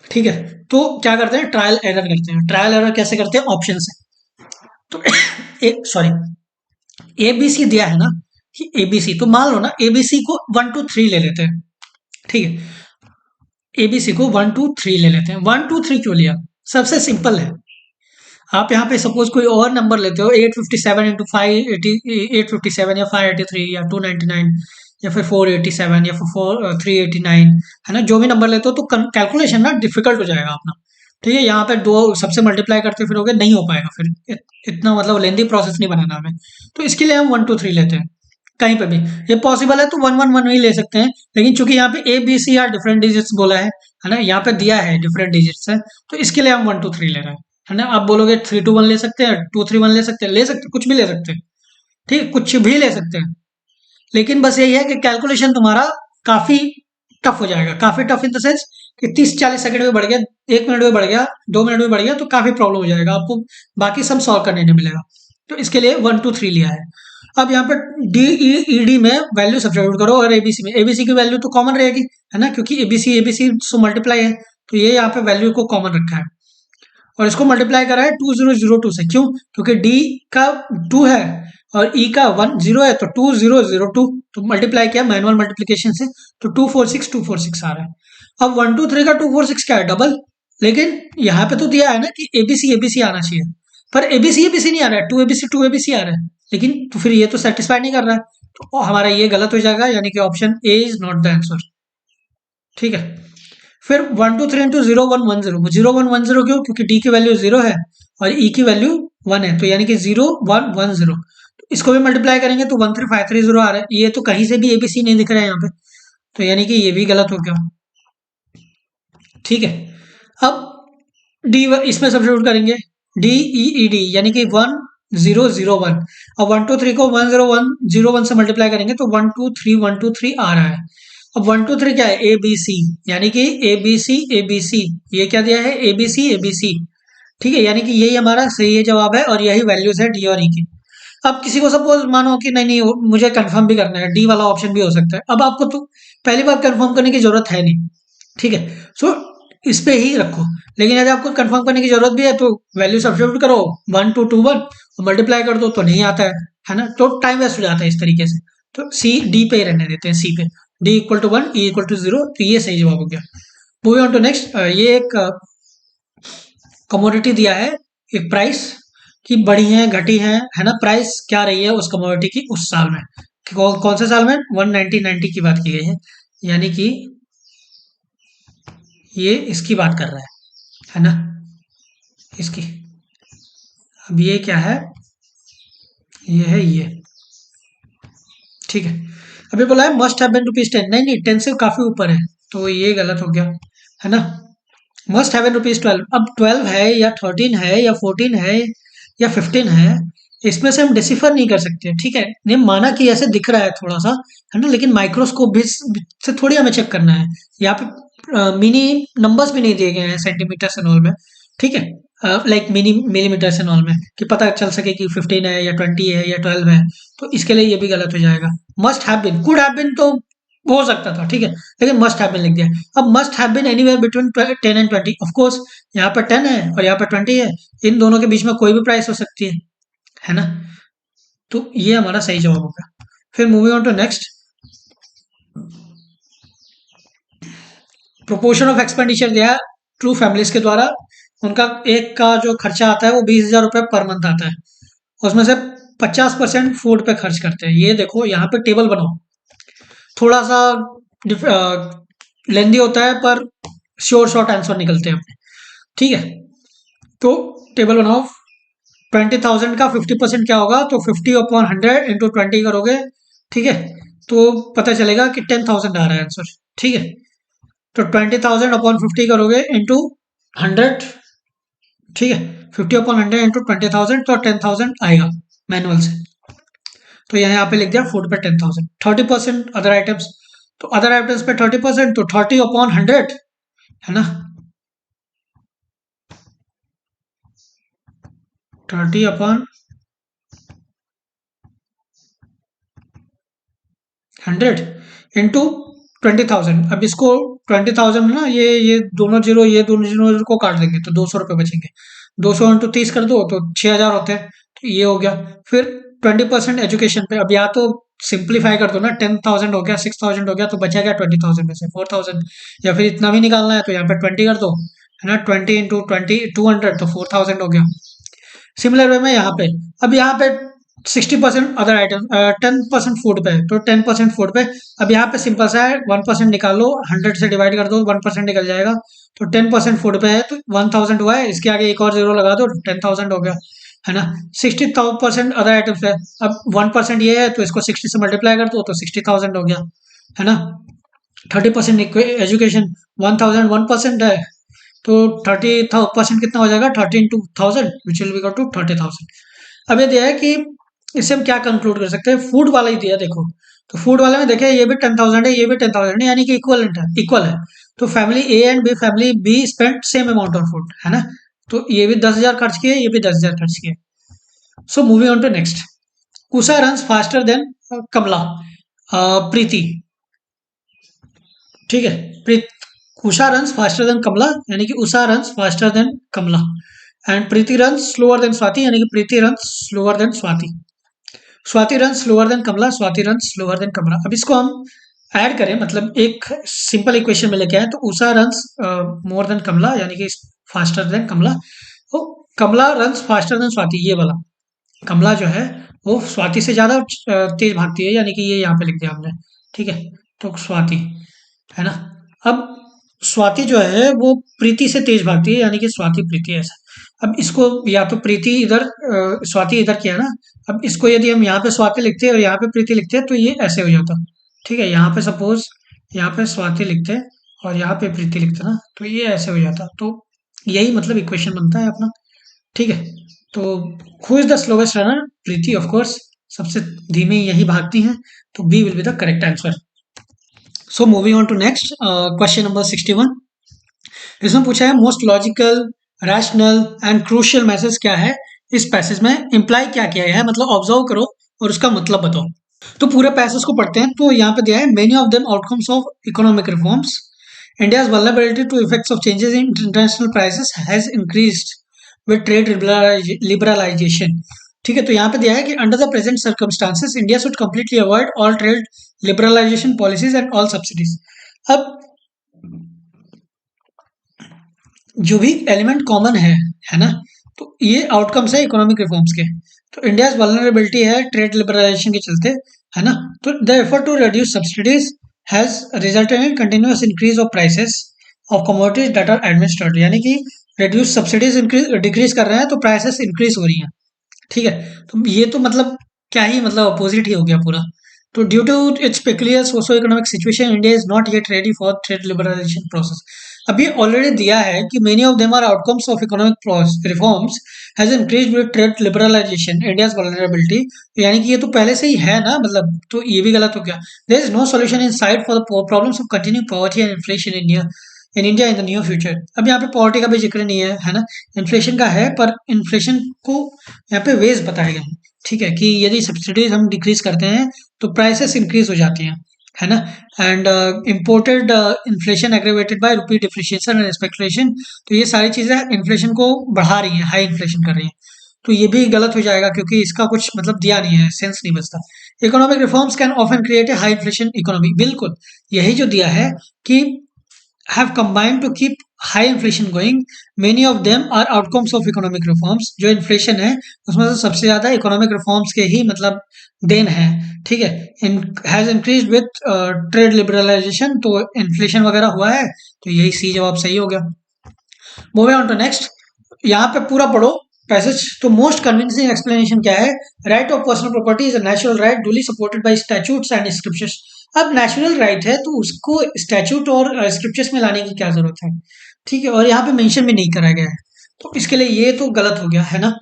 ठीक है, तो क्या करते हैं, ट्रायल एरर करते हैं। ट्रायल एरर कैसे करते हैं, ऑप्शन से। तो एक सॉरी, एबीसी दिया है ना कि एबीसी, तो मान लो ना एबीसी को 1 2 3 ले लेते हैं, ठीक है, एबीसी को 1 2 3 ले लेते हैं। 1 2 3 क्यों लिया, सबसे सिंपल है, आप यहाँ पे सपोज कोई और नंबर लेते हो, 857 इंटू 857 या 583 या 299 या फिर 487 या फिर 389, है ना, जो भी नंबर लेते हो तो कैलकुलेशन ना डिफिकल्ट हो जाएगा अपना, ठीक है, यहाँ पे दो सबसे मल्टीप्लाई करते फिरोगे नहीं हो पाएगा, फिर इतना मतलब लेंदी प्रोसेस नहीं बनाना हमें, तो इसके लिए हम 1 2 3 लेते हैं। कहीं पे भी ये पॉसिबल है तो 1 1 1 ही ले सकते हैं, लेकिन चूंकि यहाँ पे A B C are different digits बोला है ना, यहाँ पे दिया है डिफरेंट डिजिट्स है, तो इसके लिए हम 1 2 3 ले रहे हैं, है ना। आप बोलोगे 3 2 1 ले सकते हैं, 2 3 1 ले सकते हैं, कुछ भी ले सकते हैं, ठीक है, कुछ भी ले सकते हैं, लेकिन बस यही है कि कैलकुलेशन तुम्हारा काफी टफ हो जाएगा, काफी टफ इन द सेंस कि 30 40 सेकंड में बढ़ गया, 1 मिनट में बढ़ गया, 2 मिनट में बढ़ गया, तो काफी प्रॉब्लम हो जाएगा आपको, बाकी सब सॉल्व करने नहीं मिलेगा, तो इसके लिए 1 2 3 लिया है। अब यहाँ पे डी ई डी में वैल्यू सब्स्टिट्यूट करो, और एबीसी में, एबीसी की वैल्यू तो कॉमन रहेगी, है ना, क्योंकि एबीसी सो मल्टीप्लाई है, तो ये यहाँ पे वैल्यू को कॉमन रखा है, और इसको मल्टीप्लाई करा है 2002 से, क्यों, क्योंकि डी का 2 है और ई का 10 है, तो 2002, तो मल्टीप्लाई किया मैनुअल मल्टीप्लिकेशन से, तो 246 आ रहा है। अब 1 2 3 का 246 क्या है, डबल, लेकिन यहाँ पे तो दिया है ना कि एबीसी एबीसी आना चाहिए, पर एबीसी एबीसी नहीं आ रहा है, 2 एबीसी आ रहा है, लेकिन तो फिर ये तो सेटिस्फाई नहीं कर रहा है, तो हमारा ये गलत हो जाएगा, यानी कि option A is not the answer, ठीक है। फिर 1 2 3 इंटू 0 1 1 0, 0 1 1 0 क्यों, क्योंकि डी की वैल्यू 0 है और ई की वैल्यू 1 है, तो यानी कि 0 1 1 0, तो इसको भी मल्टीप्लाई करेंगे तो 13530 आ रहा है, ये तो कहीं से भी एबीसी नहीं दिख रहा है यहाँ पे, तो यानी कि ये भी गलत हो गया, ठीक है। अब डी इसमें सब्स्टिट्यूट करेंगे, डी ई ई डी यानी कि 1001, अब 1 2 3 को 101 से मल्टीप्लाई करेंगे तो 1 2 3 आ रहा है। अब 1 2 3 क्या है, ए बी सी, यानी कि A B C A B सी, ये क्या दिया है, ए बी सी ए बी सी, ठीक है, यानी कि यही हमारा सही है जवाब है, और यही वैल्यूज है डी और ई की। अब किसी को सपोज मानो कि नहीं नहीं मुझे कंफर्म भी करना है, डी वाला ऑप्शन भी हो सकता है, अब आपको तो पहली बार कंफर्म करने की जरूरत है नहीं, ठीक है, सो इस पे ही रखो, लेकिन यदि आपको कंफर्म करने की जरूरत भी है तो वैल्यू सब्स्टिट्यूट करो 1221 और मल्टीप्लाई कर दो, तो नहीं आता है ना, तो टाइम वेस्ट हो जाता है इस तरीके से, तो सी डी पे ही रहने देते हैं, सी पे, D equal to 1 E equal to 0, तो ये सही जवाब हो गया। मूविंग ऑन टू नेक्स्ट, ये एक कमोडिटी दिया है, एक प्राइस कि बढ़ी है घटी है ना, प्राइस क्या रही है उस कमोडिटी की उस साल में, कौन से साल में, 1990 की बात की गई है, यानी कि ये इसकी बात कर रहा है ना, इसकी। अब ये क्या है, ये है ये, ठीक है। अभी बोला है मस्ट हैव बीन ₹10, नहीं नहीं 10 से काफी ऊपर है, तो ये गलत हो गया, है ना। मस्ट हैव बीन ₹12, अब 12 है या 13 है या 14 है या 15 है, इसमें से हम डिसिफर नहीं कर सकते, ठीक है, ने माना कि ऐसे दिख रहा है थोड़ा सा, है ना, लेकिन माइक्रोस्कोप भी से थोड़ी हमें चेक करना है, यहाँ पे मिनी नंबर्स भी नहीं दिए गए हैं सेंटीमीटर एंड ऑल में, ठीक है, लाइक मिलीमीटर एंड ऑल में, कि पता चल सके कि 15 है या 20 है या 12 है, तो इसके लिए ये भी गलत हो जाएगा। Must have been, could have been तो हो सकता था, ठीक है, लेकिन मस्ट हैव बीन लिख दिया। अब must have been anywhere between 10 and 20, of course यहाँ पर 10 है और यहाँ पर 20 है, इन दोनों के बीच में कोई भी प्राइस हो सकती है ना, तो ये हमारा सही जवाब होगा। फिर moving on to next, proportion of expenditure दिया है ट्रू फैमिलीज के द्वारा, उनका एक का जो खर्चा आता है वो 20,000 रुपये पर मंथ आता है, उसमें से 50% फूड पे खर्च करते हैं। ये देखो यहाँ पे टेबल बनाओ, थोड़ा सा लेंदी होता है पर श्योर शॉर्ट आंसर निकलते हैं अपने, ठीक है। तो टेबल बनाओ, 20,000 का 50% क्या होगा, तो 50/100 इंटू 20 करोगे, ठीक है, तो पता चलेगा कि 10,000 आ रहा है आंसर, ठीक है। तो 20,000/50 करोगे इंटू 100, ठीक है, 50/100 इंटू 20,000 तो 10,000 आएगा मैनुअल से। तो यहाँ पे लिख दिया फूड पे 10,000। 30% अदर आइटम्स, तो अदर आइटम्स पे 30%, तो 30/100 है ना, 30/100 इंटू 20,000। अब इसको 20,000 में ना ये दोनों जीरो, ये दोनों जीरो को काट देंगे तो 200 रुपये बचेंगे, 200 इंटू 30 कर दो तो 6,000 होते हैं, तो ये हो गया। फिर 20% एजुकेशन पे, अब या तो सिंप्लीफाई कर दो ना, 10,000 हो गया, 6,000 हो गया, तो बचा गया 20,000 में से 4,000, या फिर इतना भी निकालना है तो यहाँ पे 20 कर दो, है ना, 20 इंटू 20 200 तो 4,000 हो गया। सिमिलर वे में यहाँ पे, अब यहाँ पे 60% अदर आइटम, 10% फूड पे है, तो 10% फूड पे, अब यहाँ पे सिंपल सा है, 1% निकाल लो, 100 से डिवाइड कर दो, 1% निकल जाएगा, तो 10% फूड पे है तो 1,000 हुआ है, इसके आगे एक और जीरो लगा दो, 10,000 हो गया, है ना। 60% अदर आइटम्स है, अब 1% ये है तो इसको 60 से मल्टीप्लाई कर दो तो 60,000 हो गया, है ना। 30% एजुकेशन, 1,000 1% है, तो 30% कितना हो जाएगा, 30 into 1000 which will equal to 30,000। अब ये दिया है कि इससे हम क्या कंक्लूड कर सकते हैं, फूड वाला ही दिया है देखो, तो फूड वाले में देखे ये भी 10,000 है, ये भी 10,000 है, यानी कि इक्वल है, तो family A and B, family B spend same amount of food, है ना, तो ये भी 10,000 खर्च किए, ये भी 10,000 खर्च किए। So moving on to next, Usha runs faster than Kamala, Preeti, ठीक है, Usha runs faster than Kamala, यानी कि Usha runs faster than Kamala, and Preeti runs slower than Swati, यानी कि Preeti runs slower than Swati, Swati runs slower than Kamala, Swati runs slower than Kamala. अब इसको हम ऐड करें, मतलब एक सिंपल इक्वेशन में लेके आए, तो Usha runs more than Kamala, यानी कि फास्टर देन कमला, तो कमला रन्स फास्टर देन स्वाति, ये वाला कमला जो है वो स्वाति से ज्यादा तेज भागती है, यानी कि ये यहाँ पे लिख दिया हमने, ठीक है, तो स्वाति, है ना। अब स्वाति जो है वो प्रीति से तेज भागती है, यानी कि स्वाति प्रीति, ऐसा। अब इसको या तो प्रीति इधर, स्वाति इधर किया ना, अब इसको यदि हम यहाँ पे स्वाति लिखते हैं और यहाँ पे प्रीति लिखते हैं तो ये ऐसे हो जाता, ठीक है, यहाँ पे सपोज यहाँ पे स्वाति लिखते हैं और यहाँ पे प्रीति लिखते ना, तो ये ऐसे हो जाता, तो यही मतलब इक्वेशन बनता है अपना, ठीक है। तो who is the slowest runner, Preeti of course, सबसे धीमे यही भागती हैं, तो B will be the correct answer. So moving on to next, question number 61, इसमें पूछा है most logical, rational and crucial message क्या है इस पैसेज में, इम्प्लाई क्या किया है, मतलब ऑब्जर्व करो और उसका मतलब बताओ। तो पूरे पैसेज को पढ़ते हैं, तो यहाँ पे दिया है many of them outcomes of economic reforms, India's vulnerability to effects of changes in international prices has increased with trade liberalisation, ठीक है। तो यहाँ पे दिया है कि under the present circumstances India should completely avoid all trade liberalisation policies and all subsidies. अब जो भी एलिमेंट कॉमन है ना, तो ये आउटकम्स है इकोनॉमिक रिफॉर्म्स के, तो इंडिया वल्नरेबिलिटी है ट्रेड लिबरलाइजेशन के चलते, है ना, तो the effort to reduce subsidies has resulted in continuous increase of prices of commodities that are administered, यानी कि रिड्यूस सब्सिडीज डिक्रीज कर रहे हैं तो प्राइसेस इंक्रीज हो रही हैं, ठीक है। तो ये तो मतलब क्या ही, मतलब अपोजिट ही हो गया पूरा। तो due to its peculiar socio economic situation India is not yet ready for trade liberalisation process. अभी ऑलरेडी दिया है कि many of them are outcomes of economic reforms has increased with trade liberalisation India's vulnerability, यानी कि ये तो पहले से ही है ना, मतलब तो ये भी गलत हो गया। There is no solution in sight for the problems of continuing poverty and inflation in India in the near future. अब यहाँ पे पॉवर्टी का भी जिक्र नहीं है, है ना, इन्फ्लेशन का है, पर इन्फ्लेशन को यहाँ पे वेज बताए गए हैं, ठीक है, कि यदि सब्सिडीज हम डिक्रीज करते हैं तो प्राइसेस इंक्रीज हो जाती हैं, है ना। And imported inflation aggravated by rupee depreciation and speculation, तो ये सारी चीजें इन्फ्लेशन को बढ़ा रही हैं, हाई इन्फ्लेशन कर रही हैं। तो ये भी गलत हो जाएगा क्योंकि इसका कुछ मतलब दिया नहीं है, सेंस नहीं बचता। Economic reforms can often create a high inflation economy, बिल्कुल यही जो दिया है कि have combined to keep high inflation going. Many of them are outcomes of economic reforms. जो इन्फ्लेशन है उसमें से सबसे ज्यादा इकोनॉमिक रिफॉर्म्स के ही मतलब देन है, ठीक है। Has increase with trade liberalisation, तो इन्फ्लेशन वगैरह हुआ है, तो यही सी जवाब सही हो गया। मूविंग ऑन टू नेक्स्ट, यहाँ पे पूरा पढ़ो पैसेज। तो मोस्ट कन्विंसिंग एक्सप्लेनेशन क्या है? Right of personal property is a natural right duly supported by statutes and scriptures. अब नेचुरल राइट है तो उसको स्टैट्यूट और स्क्रिप्चर्स में लाने की क्या जरूरत है? ठीक है, और यहाँ पे मेंशन भी नहीं करा गया है, तो इसके लिए ये तो गलत हो गया है ना।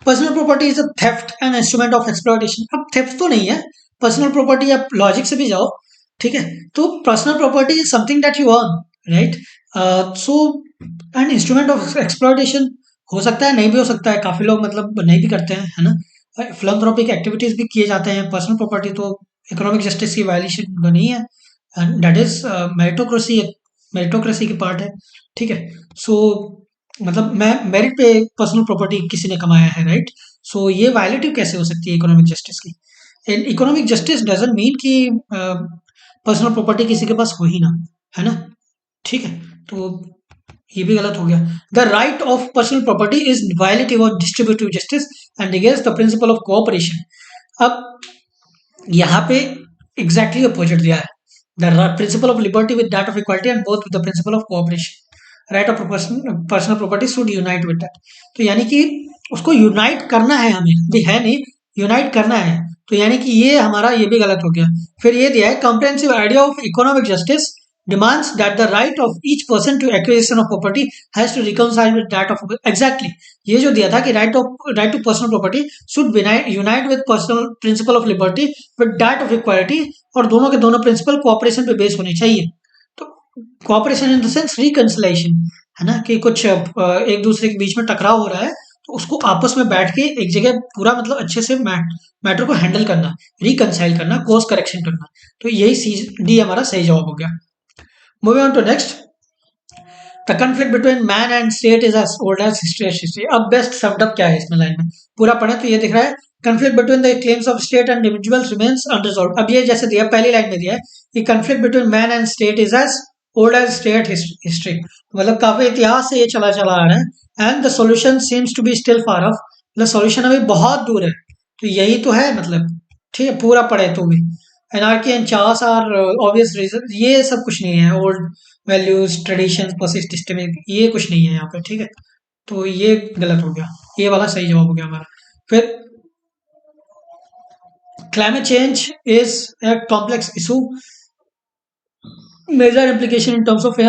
Personal property is a theft and instrument of exploitation. अब थेफ्ट तो नहीं है पर्सनल प्रॉपर्टी, आप लॉजिक से भी जाओ, ठीक है। तो personal property is something that you earn, right. So and instrument of exploitation हो सकता है, नहीं भी हो सकता है, काफी लोग मतलब नहीं भी करते हैं, है ना। फिलैंथ्रोपिक एक्टिविटीज भी किए जाते हैं। पर्सनल प्रॉपर्टी तो इकोनॉमिक जस्टिस की वायलेशन बनी है, and that is meritocracy, meritocracy की पार्ट है, ठीक है। सो मतलब मैं मेरिट पे पर्सनल प्रॉपर्टी किसी ने कमाया है, राइट। सो ये वायलेटिव कैसे हो सकती है इकोनॉमिक जस्टिस की? And economic justice doesn't mean कि पर्सनल प्रॉपर्टी किसी के पास हो ही ना, है ना, ठीक है। तो ये भी गलत हो गया। The right of personal property is violative of distributive justice and against the principle of cooperation. अब यहाँ पे एग्जैक्टली अपोजिट दिया है, the principle of liberty with that of equality and both with the principle of cooperation. Right of personal property should unite with that, तो यानी कि उसको unite करना है हमें, अभी है नहीं, यूनाइट करना है, तो यानी कि ये हमारा ये भी गलत हो गया। फिर ये दिया है comprehensive idea of economic justice demands that the right of each person to acquisition of property has to reconcile with that of exactly, ये जो दिया था कि right to personal property should unite with personal principle of liberty with that of equality, और दोनों के दोनों principal cooperation पे बेस होने चाहिए। तो cooperation in the sense reconciliation, है ना, कि कुछ एक दूसरे के बीच में टकराव हो रहा है तो उसको आपस में बैठ के एक जगह पूरा मतलब अच्छे से मैटर को हैंडल करना, रिकंसाइल करना, कोर्स करेक्शन करना। तो यही सी डी हमारा सही जवाब हो गया। Moving on to next, the conflict between man and state is as old as history. अब बेस्ट summed up क्या है इसमें लाइन में पूरा पढ़े तो ये दिख रहा है, conflict between the claims of state and individuals remains unresolved। अब ये जैसे दिया पहली लाइन में दिया है कि conflict between man and state is as old as state history, मतलब काफी इतिहास से ये चला चला आ रहा है। and the solution seems to be still far off, मतलब solution अभी बहुत दूर है, तो यही तो है मतलब, ठीक है, पूरा पढ़े तो भी। Anarchy and chaos are obvious reason, ये सब कुछ नहीं है। Old values tradition persist systemic, ये कुछ नहीं है यहाँ पे, ठीक है। तो ये गलत हो गया, ये वाला सही जवाब हो गया हमारा। फिर climate change is a complex issue, major implication in terms of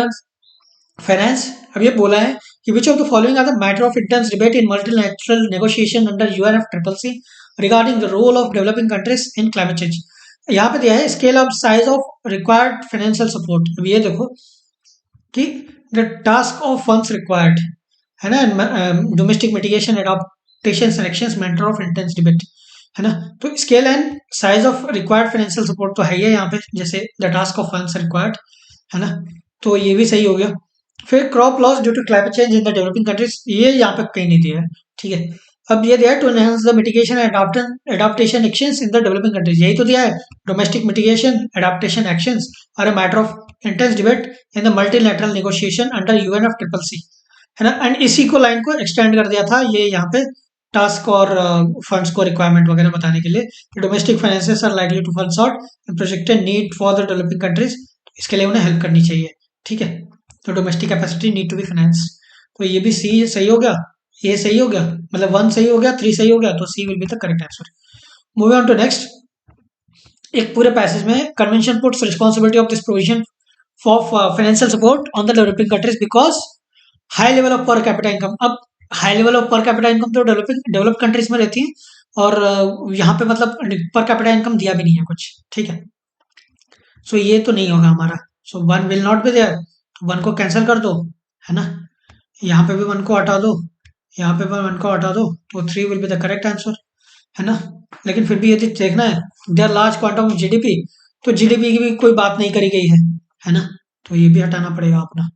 finance. अब ये बोला है कि which of the following are the matter of intense debate in multilateral negotiation under UNFCCC regarding the role of developing countries in climate change. यहाँ पे दिया है scale of size of required financial support. अब ये देखो कि the task of funds required, है ना, domestic mitigation adaptation selection matter of intense debate, है ना। तो scale and size of required financial support तो है ही है यहाँ पे, जैसे the task of funds required, है ना, तो ये भी सही हो गया। फिर crop loss due to climate change in the developing countries, ये यहाँ पे कहीं नहीं दिया है, ठीक है। अब ये दिया है to enhance the mitigation adaptation actions in the developing countries, यही तो दिया है। Domestic mitigation adaptation actions are a matter of intense debate in the multilateral negotiation under UNFCCC, है ना। एंड इसी को लाइन को एक्सटेंड कर दिया था ये यहाँ पे टास्क और फंड्स को रिक्वायरमेंट वगैरह बताने के लिए। Domestic finances are likely to fall short and projected need for the developing countries, इसके लिए उन्हें हेल्प करनी चाहिए, ठीक है। तो domestic capacity need to be finance, तो ये भी सी सही हो गया, ये सही हो गया, मतलब 1 सही हो गया, 3 सही हो गया, तो C will be the correct answer. Moving on to next, एक पूरे पैसेज में convention puts responsibility of this provision for financial support on the developing countries because high level of per capita income. अब high level of per capita income तो develop countries में रहती है, और यहाँ पे मतलब पर कैपिटा इनकम दिया भी नहीं है कुछ, ठीक है। सो ये तो नहीं होगा हमारा, सो 1 विल नॉट बी देयर, तो 1 को कैंसिल कर दो, है ना। यहाँ पे भी 1 को हटा दो, यहाँ पे भी 1 को हटा दो, तो 3 will be the correct answer. है ना। लेकिन फिर भी यदि देखना है they are large quantum of GDP, तो जीडीपी की भी कोई बात नहीं करी गई है ना। तो ये भी हटाना पड़ेगा अपना।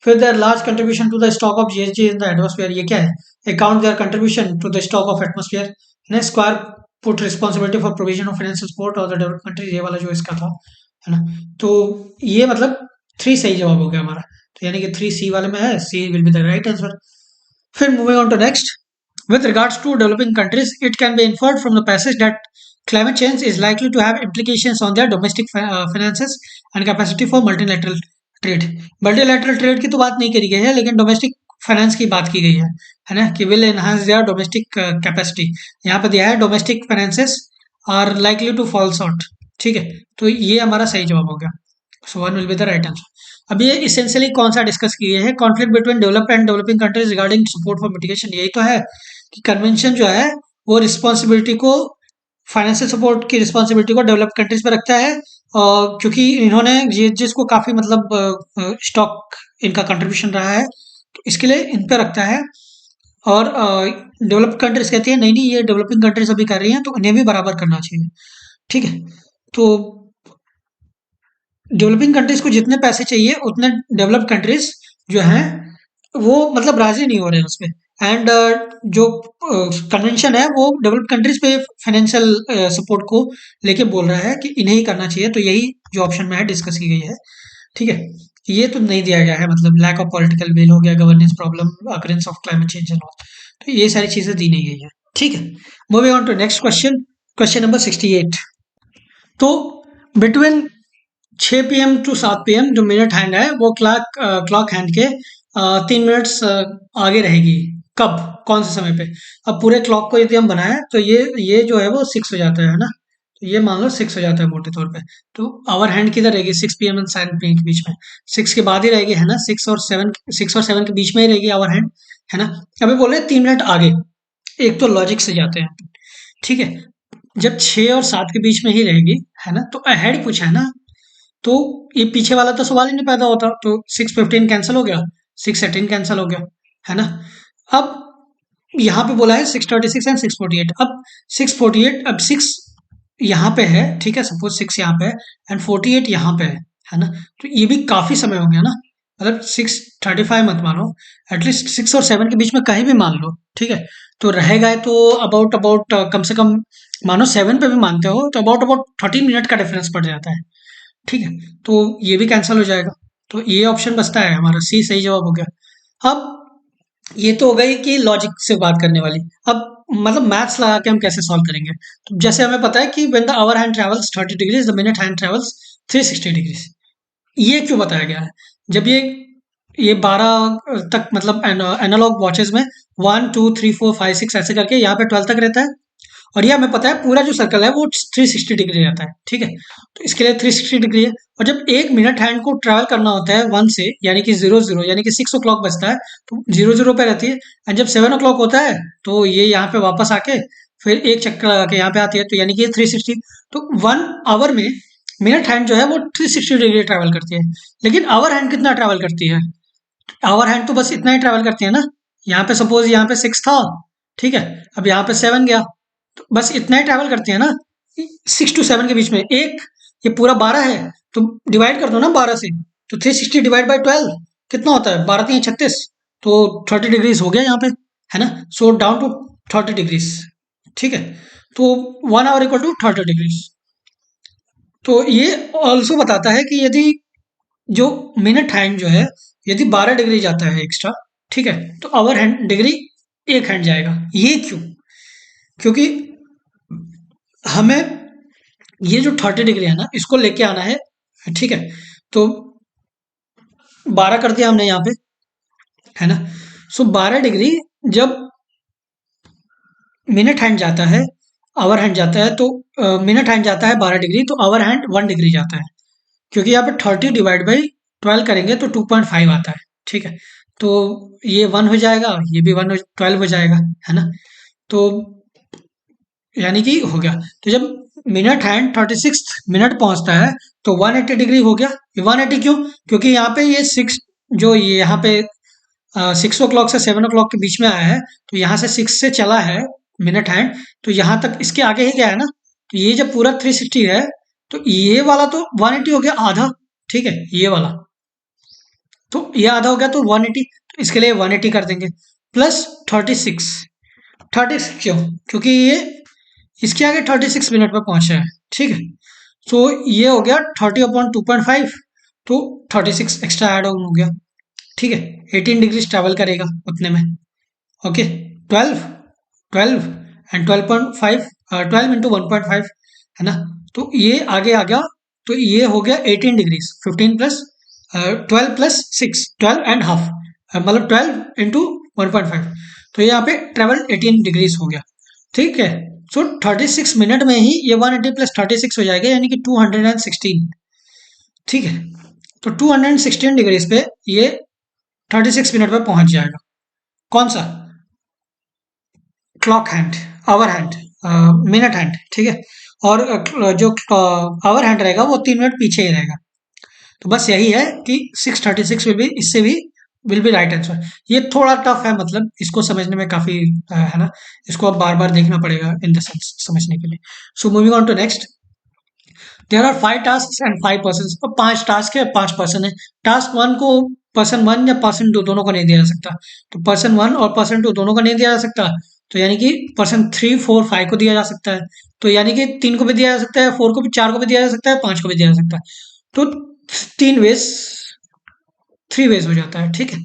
फिर their large contribution to the stock of GST in the atmosphere, ये क्या है? Account their contribution to the stock of atmosphere, ने square put responsibility for provision of financial support और द डेवलप्ड कंट्रीज, ये वाला जो इसका था, है ना। तो ये मतलब 3 सही जवाब हो गया हमारा। तो यानी कि 3 सी वाले में है, C will be the right answer. फिर moving on to next, with regards to developing countries, it can be inferred from the passage that climate change is likely to have implications on their domestic finances and capacity for multilateral trade. Multilateral trade की तो बात नहीं करी गई है, लेकिन domestic finance की बात की गई है ना, कि will enhance their domestic capacity. यहाँ पर दिया है domestic finances are likely to fall short. ठीक है, तो ये हमारा सही जवाब हो गया। So one will be the right answer. अब ये इसेंशियली कौन सा डिस्कस किए हैं? Conflict between developed and developing countries regarding support for mitigation, यही तो है कि कन्वेंशन जो है वो रिस्पॉन्सिबिलिटी को, फाइनेंशियल सपोर्ट की रिस्पॉन्सिबिलिटी को डेवलप्ड कंट्रीज पे रखता है, क्योंकि इन्होंने ये जिसको काफी मतलब स्टॉक इनका कंट्रीब्यूशन रहा है, तो इसके लिए इन पे रखता है। और डेवलप्ड कंट्रीज कहती है नहीं नहीं, ये डेवलपिंग कंट्रीज अभी कर रही हैं तो इन्हें भी बराबर करना चाहिए। ठीक है, तो डेवलपिंग कंट्रीज को जितने पैसे चाहिए उतने डेवलप्ड कंट्रीज जो हैं वो मतलब राजी नहीं हो रहे हैं उसमें। एंड जो कन्वेंशन है वो डेवलप्ड कंट्रीज पे फाइनेंशियल सपोर्ट को लेके बोल रहा है कि इन्हें ही करना चाहिए। तो यही जो ऑप्शन में है डिस्कस की गई है। ठीक है, ये तो नहीं दिया गया है, मतलब लैक ऑफ पॉलिटिकल विल हो गया, governance problem, occurrence of climate change and all, तो ये सारी चीजें दी नहीं गई है। ठीक है, moving on to next question, question number 68। तो बिटवीन 6 PM टू 7 PM जो मिनट हैंड है वो क्लॉक हैंड के 3 मिनट्स आगे रहेगी। कब, कौन से समय पे? अब पूरे क्लॉक को यदि हम बनाएं तो ये जो है वो 6 हो जाता है ना। तो ये मान लो 6 हो जाता है मोटे तौर पे। तो आवर हैंड किधर रहेगी? 6 PM एंड 7 PM के बीच में। 6 के बाद ही रहेगी, है ना। 6 और 7 के बीच में ही रहेगी आवर हैंड, है ना। अभी बोल रहे 3 मिनट आगे, एक तो लॉजिक से जाते हैं। ठीक है, जब 6 और 7 के बीच में ही रहेगी, है ना, तो अहेड पूछा है ना, तो ये पीछे वाला तो सवाल ही नहीं पैदा होता। तो 6:15 कैंसिल हो गया, 6:18 कैंसिल हो गया, है ना। अब यहाँ पे बोला है 6:36 एंड 6:48। अब 6:48, अब 6 यहाँ पे है, ठीक है, सपोज 6 यहाँ पे है एंड 48 यहाँ पे है ना। तो ये भी काफी समय हो गया ना, मतलब 6:35 मत मानो, एटलीस्ट 6 और 7 के बीच में कहीं भी मान लो। ठीक है, तो रहेगा तो अबाउट अबाउट कम से कम, मानो 7 पे भी मानते हो तो अबाउट अबाउट 13 मिनट का डिफरेंस पड़ जाता है। ठीक है, तो ये भी कैंसिल हो जाएगा। तो ये ऑप्शन बचता है हमारा, सी सही जवाब हो गया। अब ये तो हो गई कि लॉजिक से बात करने वाली। अब मतलब मैथ्स लगा के हम कैसे सॉल्व करेंगे? तो जैसे हमें पता है कि when the hour hand travels 30 degrees the minute hand travels 360 degrees. ये क्यों बताया गया है? जब ये 12 तक, मतलब एनालॉग वॉचेस में 1 2 3 4 5 6 ऐसे करके यहाँ पे 12 तक रहता है, और ये हमें पता है पूरा जो सर्कल है वो 360 डिग्री रहता है। ठीक है, तो इसके लिए 360 डिग्री है। और जब 1 मिनट हैंड को ट्रैवल करना होता है 1 से, यानी कि 00, यानी कि 6 o'clock बजता है तो 00 पे रहती है। एंड जब 7 o'clock होता है तो ये यहाँ पे वापस आके फिर एक चक्कर लगा के यहाँ पे आती है, तो यानी कि 360। तो 1 आवर में मिनट हैंड जो है वो 360 डिग्री ट्रैवल करती है। लेकिन आवर हैंड कितना ट्रैवल करती है? आवर हैंड तो बस इतना ही ट्रैवल करती है ना। यहाँ पे सपोज यहाँ पे 6 था, ठीक है, अब यहाँ पे 7 गया, तो बस इतना ही ट्रैवल करती है ना। 6 to 7 के बीच में एक, ये पूरा 12 है तो डिवाइड कर दो ना 12 से। तो 360 डिवाइड बाई 12 कितना होता है? 12×3 = 36, तो 30 डिग्रीज हो गया यहाँ पे, है ना। So down to 30 degrees. ठीक है, तो 1 आवर इक्वल टू 30 डिग्रीज। तो ये ऑल्सो बताता है कि यदि जो मिनट हैंड जो है यदि 12 डिग्री जाता है एक्स्ट्रा, ठीक है, तो आवर हैंड डिग्री एक हैंड जाएगा। ये क्यों? क्योंकि हमें ये जो 30 डिग्री है ना इसको लेके आना है। ठीक है, तो 12 कर दिया हमने यहाँ पे, है ना। सो 12 डिग्री जब मिनट हैंड जाता है, आवर हैंड जाता है, तो मिनट हैंड जाता है 12 डिग्री, तो आवर हैंड 1 डिग्री जाता है। क्योंकि यहाँ पे 30 डिवाइड बाई 12 करेंगे तो 2.5 आता है। ठीक है, तो ये 1 हो जाएगा, ये भी 12 हो जाएगा, है ना। तो यानी कि हो गया। तो जब मिनट हैंड 36 मिनट पहुंचता है तो 180 डिग्री हो गया। 180 क्यों? क्योंकि यहाँ पे ये 6, जो ये यहाँ पे 6 o'clock से 7 o'clock के बीच में आया है, तो यहाँ से 6 से चला है मिनट हैंड, तो यहाँ तक इसके आगे ही गया है ना, तो ये जब पूरा 360 है तो ये वाला तो 180 हो गया आधा, ठीक है, ये वाला तो ये आधा हो गया तो 180, तो इसके लिए 180 कर देंगे प्लस 36। 36 क्यों? क्योंकि ये इसके आगे 36 मिनट में पहुंचा है, ठीक है। सो ये हो गया 30/2.5, तो 36 एक्स्ट्रा ऐड ऑन हो गया, ठीक है। 18 डिग्रीज ट्रैवल करेगा उतने में, ओके। 12 12 एंड 12.5 12 इंटू 1.5 है ना, तो ये आगे आ गया, तो ये हो गया 18 degrees, 15 plus 12 plus 6, 12 and half, मतलब 12 इंटू 1.5, तो यहाँ पे ट्रेवल 18 डिग्रीज हो गया, ठीक है। सो 36 मिनट में ही ये 180 प्लस 36 हो जाएगा, यानी कि 216, ठीक है। तो 216 डिग्रीज पे ये 36 मिनट में पहुंच जाएगा। कौन सा? Clock hand, hour hand, minute hand, ठीक है। और जो आवर हैंड रहेगा वो 3 मिनट पीछे ही रहेगा। तो बस यही है कि 636 विल बी, इससे भी विल बी राइट आंसर। ये थोड़ा टफ है, मतलब इसको समझने में काफी है ना, इसको अब बार बार देखना पड़ेगा इन द सेंस समझने के लिए। So moving on to next, there are 5 task and 5 person. तो 5 टास्क है, 5 पर्सन है। टास्क 1 को पर्सन 1 या पर्सन 2 दोनों को नहीं दिया जा सकता, तो पर्सन 1 और पर्सन 2 दोनों को नहीं दिया जा सकता, तो यानी कि पर्सन 3 4 5 को दिया जा सकता है, तो यानी कि 3 को भी दिया जा सकता है, 4 को भी, 4 को भी दिया जा सकता है, 5 को भी दिया जा सकता है, तो 3 वेज, 3 वेज हो जाता है, ठीक है।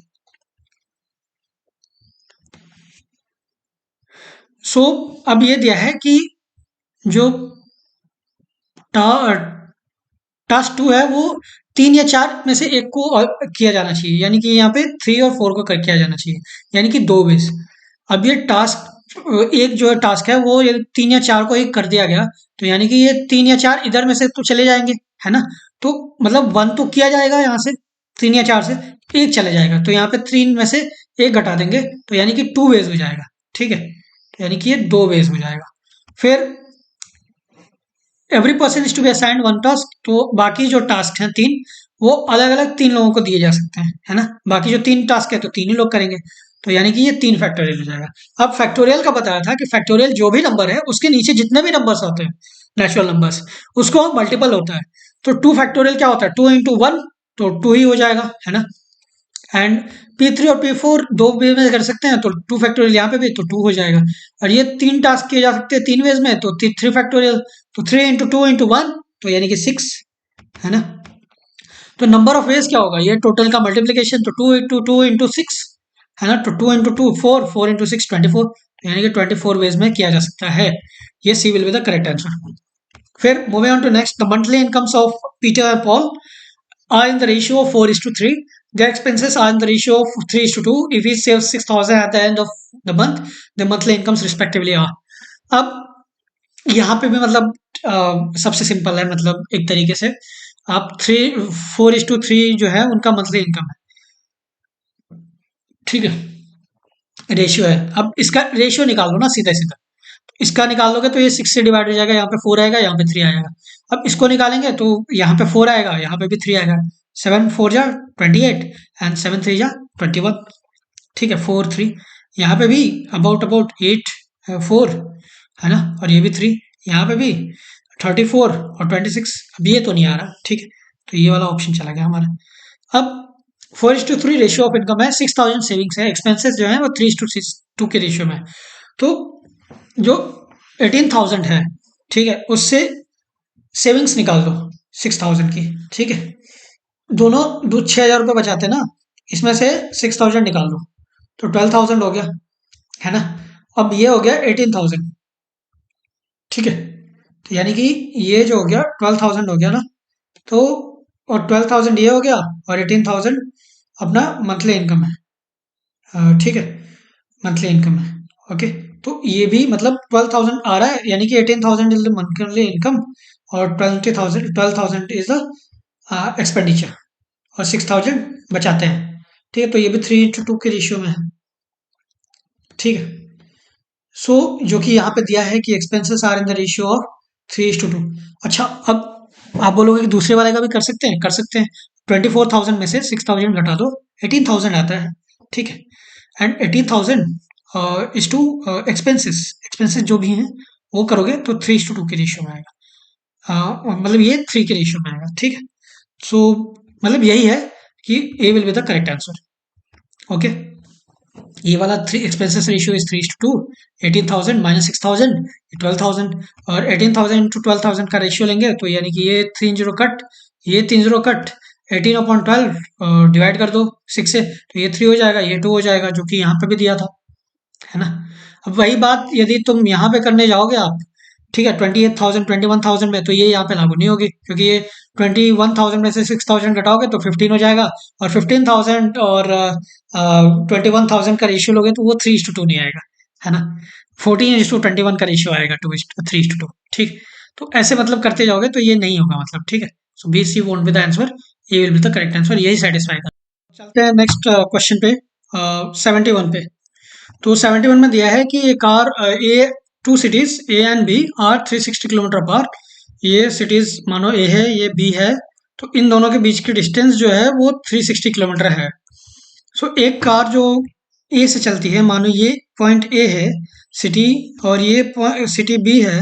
सो अब ये दिया है कि जो टास्क 2 है वो 3 या 4 में से एक को किया जाना चाहिए, यानी कि यहाँ पे 3 और 4 को किया जाना चाहिए, यानी कि 2 वेज। अब ये टास्क एक जो टास्क है वो ये 3 या 4 को एक कर दिया गया, तो यानी कि ये 3 या 4 इधर में से तो चले जाएंगे, है ना, तो मतलब 1 तो किया जाएगा यहाँ से, 3 या 4 से एक चले जाएगा, तो यहाँ पे 3 में से एक घटा देंगे, तो यानी कि 2 वेज हो जाएगा, ठीक है, तो यानी कि ये 2 वेज हो जाएगा। फिर every person is to be assigned 1 task, तो बाकी जो टास्क हैं 3, वो अलग अलग 3 लोगों को दिए जा सकते हैं, है ना, बाकी जो 3 टास्क है तो 3 ही लोग करेंगे, तो यानी कि ये 3 फैक्टोरियल हो जाएगा। अब फैक्टोरियल का बताया था कि फैक्टोरियल जो भी नंबर है उसके नीचे जितने भी नंबर्स होते हैं नेचुरल नंबर्स, उसको मल्टीपल होता है, तो 2 फैक्टोरियल क्या होता है, 2 इंटू 1, तो 2 ही हो जाएगा, है ना। एंड P3 और P4 दो वे में कर सकते हैं, तो 2 फैक्टोरियल यहाँ पे भी तो 2 हो जाएगा, और ये 3 टास्क किए जा सकते हैं 3 वेज में, तो 3 फैक्टोरियल, तो 3 इंटू 2 इंटू 1, तो यानी कि 6, है ना। तो नंबर ऑफ वेज क्या होगा, ये टोटल का मल्टीप्लीकेशन, तो 2 इंटू 2 इंटू 6, है ना, तो 2 इंटू 2 4, 4 इंटू 6 24, तो यानी कि 24 वेज में किया जा सकता है। ये C will be the correct answer. फिर moving on to next, the monthly incomes of Peter and Paul are in the ratio of 4:3. Their expenses are in the ratio of 3:2. If each saves 6,000 at the end of the month, the monthly incomes respectively are. अब यहाँ पे भी मतलब सबसे simple है, मतलब एक तरीके से आप 4:3 जो है उनका मंथली इनकम है, ठीक है, रेशियो है। अब इसका रेशियो निकाल लो ना सीधा सीधा, इसका निकाल लोगे तो ये 6 से डिवाइड हो जाएगा, यहाँ पे 4 आएगा, यहाँ पे 3 आएगा। अब इसको निकालेंगे तो यहाँ पे 4 आएगा, यहाँ पे भी 3 आएगा, 7 4 जा 28 एंड 7 3 जा 21, ठीक है, 4 3, यहाँ पे भी अबाउट 8 4, है ना, और ये भी 3, यहाँ पे भी 34 और 26, अब ये तो नहीं आ रहा, ठीक है, तो ये वाला ऑप्शन चला गया हमारा। अब 4:3 रेशियो ऑफ इनकम है, 6,000 सेविंग्स है, एक्सपेंसेस जो है वो 3:2 के रेशियो में है, तो जो 18,000 है, ठीक है, उससे सेविंग्स निकाल दो 6,000 की, ठीक है, दोनों 6,000 रुपये बचाते ना, इसमें से 6,000 निकाल दो, तो 12,000 हो गया, है ना। अब ये हो गया 18,000, ठीक है, तो यानी कि ये जो हो गया 12,000 हो गया ना, तो और 12,000 ये हो गया, और 18,000 अपना मंथली इनकम है, ठीक है, मंथली इनकम है, ओके। तो ये भी मतलब 12,000 आ रहा है, यानी कि 18,000 इज द मंथली इनकम, और 12,000 इज द एक्सपेंडिचर, और 6,000 बचाते हैं, ठीक है, तो ये भी 3:2 के रेशियो में है, ठीक है। सो जो कि यहाँ पे दिया है कि expenses are in the ratio of 3:2। अच्छा, अब आप बोलोगे कि दूसरे वाले का भी कर सकते हैं, कर सकते हैं। 24,000 में से 6,000 घटा दो, 18,000 आता है, ठीक है, and 18,000 is to expenses, expenses जो भी हैं वो करोगे तो 3:2 की रेशियो में आएगा। मतलब ये 3 की रेशियो में आएगा, ठीक है। सो मतलब यही है कि A will be the correct answer. Okay, ये वाला three expenses ratio is 3:2। 18,000 minus 6,000 12,000, और 18,000 इंटू 12,000 का रेशियो लेंगे तो यानी कि ये 3 जीरो कट, ये 3 जीरो कट, 18/12 डिवाइड कर दो 6 से, तो ये 3 हो जाएगा, ये 2 हो जाएगा, जो कि यहाँ पे भी दिया था, है ना। अब वही बात यदि तुम यहाँ पे करने जाओगे आप, ठीक है, 28,000 21,000 में, तो ये यहाँ पे लागू नहीं होगी, क्योंकि ये 21,000 में से 6,000 घटाओगे तो 15 हो जाएगा, और 15,000 और 21,000 का रेशियो लोगे तो वो 3:2 नहीं आएगा, है ना। 14:21 का रेशियो आएगा 3:2, ठीक। तो ऐसे मतलब करते जाओगे तो ये नहीं होगा, मतलब, ठीक है। So B C won't be the answer, A will be the correct answer, यही सेटिस्फाई कर। चलते हैं नेक्स्ट क्वेश्चन पे, 71 पे। तो 71 में दिया है कि ये car A, two cities A and B are 360 kilometre apart. ये सिटीज मानो ए है, ये बी है, तो इन दोनों के बीच की डिस्टेंस जो है वो 360 किलोमीटर है। सो एक कार जो ए से चलती है, मानो ये पॉइंट ए है सिटी, और ये सिटी बी है,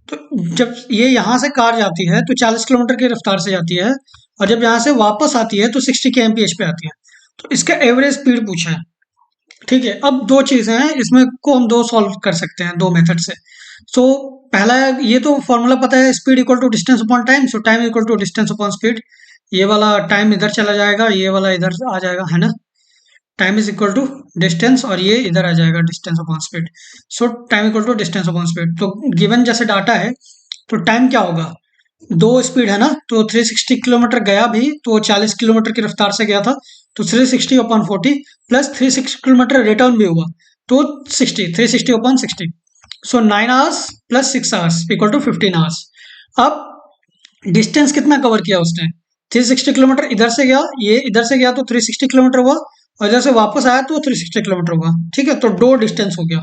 तो जब ये यहाँ से कार जाती है तो 40 किलोमीटर की रफ्तार से जाती है, और जब यहाँ से वापस आती है तो 60 kmph पे आती है। तो इसका एवरेज स्पीड पूछा है, ठीक है। अब दो चीजें हैं इसमें को हम दो सॉल्व कर सकते हैं दो मेथड से। सो पहला ये तो फॉर्मूला पता है, speed equal to distance upon time, so time equal to distance upon speed. ये वाला टाइम इधर चला जाएगा, ये वाला इधर आ जाएगा, है ना। Time is equal to distance, और ये इधर आ जाएगा distance upon speed. So time equal to distance upon speed. तो गिवन जैसे डाटा है तो टाइम क्या होगा, दो स्पीड है ना, तो 360 किलोमीटर गया भी तो 40 किलोमीटर की रफ्तार से गया था, तो 360/40 प्लस 360 किलोमीटर रिटर्न भी हुआ, तो 60, 360/60। So 9 hours plus 6 hours equal to 15 hours. अब डिस्टेंस कितना कवर किया उसने, 360 किलोमीटर इधर से गया, ये इधर से गया तो 360 किलोमीटर हुआ, और इधर से वापस आया तो 360 किलोमीटर हुआ, ठीक है। तो दो डिस्टेंस हो गया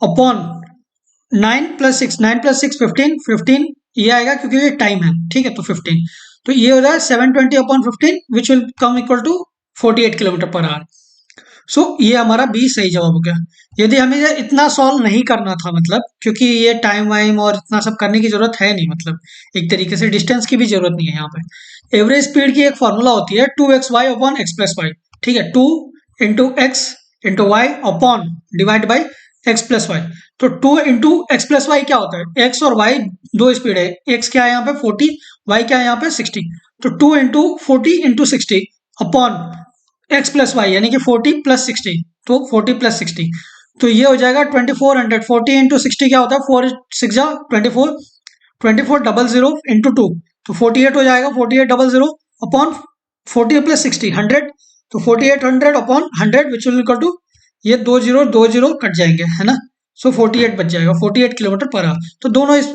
अपॉन 9 + 6, 9 + 6 15, 15 ये आएगा क्योंकि ये टाइम है, ठीक है, तो 15, तो ये हो जाए 720/15 which will come equal to 48 kilometre per hour. So ये हमारा बी सही जवाब हो गया। यदि हमें ये इतना सॉल्व नहीं करना था, मतलब क्योंकि ये टाइम वाइम और इतना सब करने की जरूरत है नहीं, मतलब एक तरीके से डिस्टेंस की भी जरूरत नहीं है यहाँ पे। एवरेज स्पीड की एक फॉर्मूला होती है 2xy/x+y, ठीक है, 2 into X into Y upon divide by x+y। तो 2 इंटू x+y क्या होता है, x और y दो स्पीड है, x क्या है यहाँ पे 40, y क्या है यहाँ पे 60, तो 2 इंटू 40 इंटू 60 अपॉन x+y यानी कि 40 + 60, तो 40 + 60, तो ये हो जाएगा 2400। 40 इंटू 60 क्या होता है, 4 6 जा 24, 2400 इंटू 2, तो 48 हो जाएगा, 4800 अपॉन 40 + 60 100, तो 4800 upon 100 which will equal to, ये 20 कट जाएंगे, है ना। सो 48 बच जाएगा, 48 किलोमीटर पर आवर। तो दोनों इस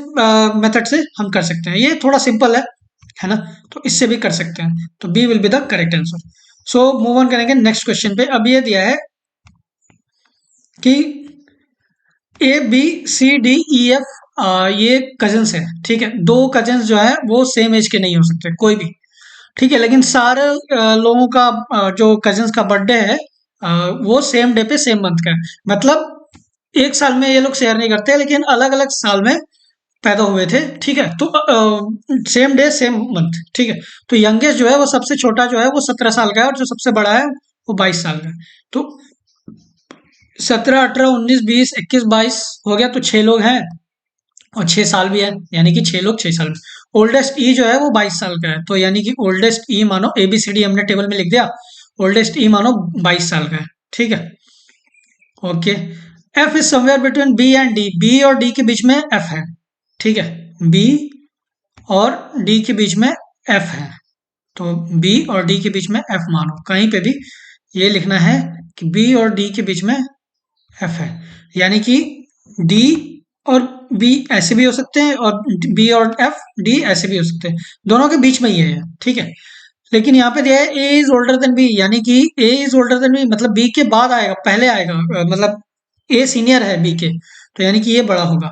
मेथड से हम कर सकते हैं, ये थोड़ा सिंपल है ना, तो इससे भी कर सकते हैं, तो B will be the correct answer. So move on करेंगे नेक्स्ट क्वेश्चन पे। अब ये दिया है कि A B C D E F ये कजन्स है, ठीक है। दो कजन्स जो है वो सेम एज के नहीं हो सकते कोई भी, ठीक है, लेकिन सारे लोगों का जो कजन्स का बर्थडे है वो सेम डे पे सेम मंथ का है, मतलब एक साल में ये लोग शेयर नहीं करते, लेकिन अलग अलग साल में पैदा हुए थे, ठीक है। तो सेम डे सेम मंथ, ठीक है। तो यंगेस्ट जो है वो सबसे छोटा जो है वो 17 साल का है, और जो सबसे बड़ा है वो 22 साल का है। तो 17 18 19 20 21 22 हो गया, तो 6 लोग हैं, और 6 साल भी है, यानी कि 6 लोग 6 साल में। ओल्डेस्ट ई जो है वो 22 साल का है, तो यानी कि ओल्डेस्ट ई मानो ए बी सी डी हमने टेबल में लिख दिया, ओल्डेस्ट ई मानो 22 साल का है, ठीक है। Okay, F is somewhere between B and D, B और डी के बीच में एफ है, ठीक है, बी और डी के बीच में एफ है, तो बी और डी के बीच में एफ मानो, कहीं पे भी ये लिखना है कि बी और डी के बीच में एफ है, यानी कि डी और बी ऐसे भी हो सकते हैं, और बी और एफ डी ऐसे भी हो सकते हैं, दोनों के बीच में ये है, ठीक है। लेकिन यहाँ पे दिया है ए इज ओल्डर देन बी, यानी कि ए इज ओल्डर देन बी मतलब बी के बाद आएगा, पहले आएगा, मतलब ए सीनियर है बी के, तो यानी कि ये बड़ा होगा।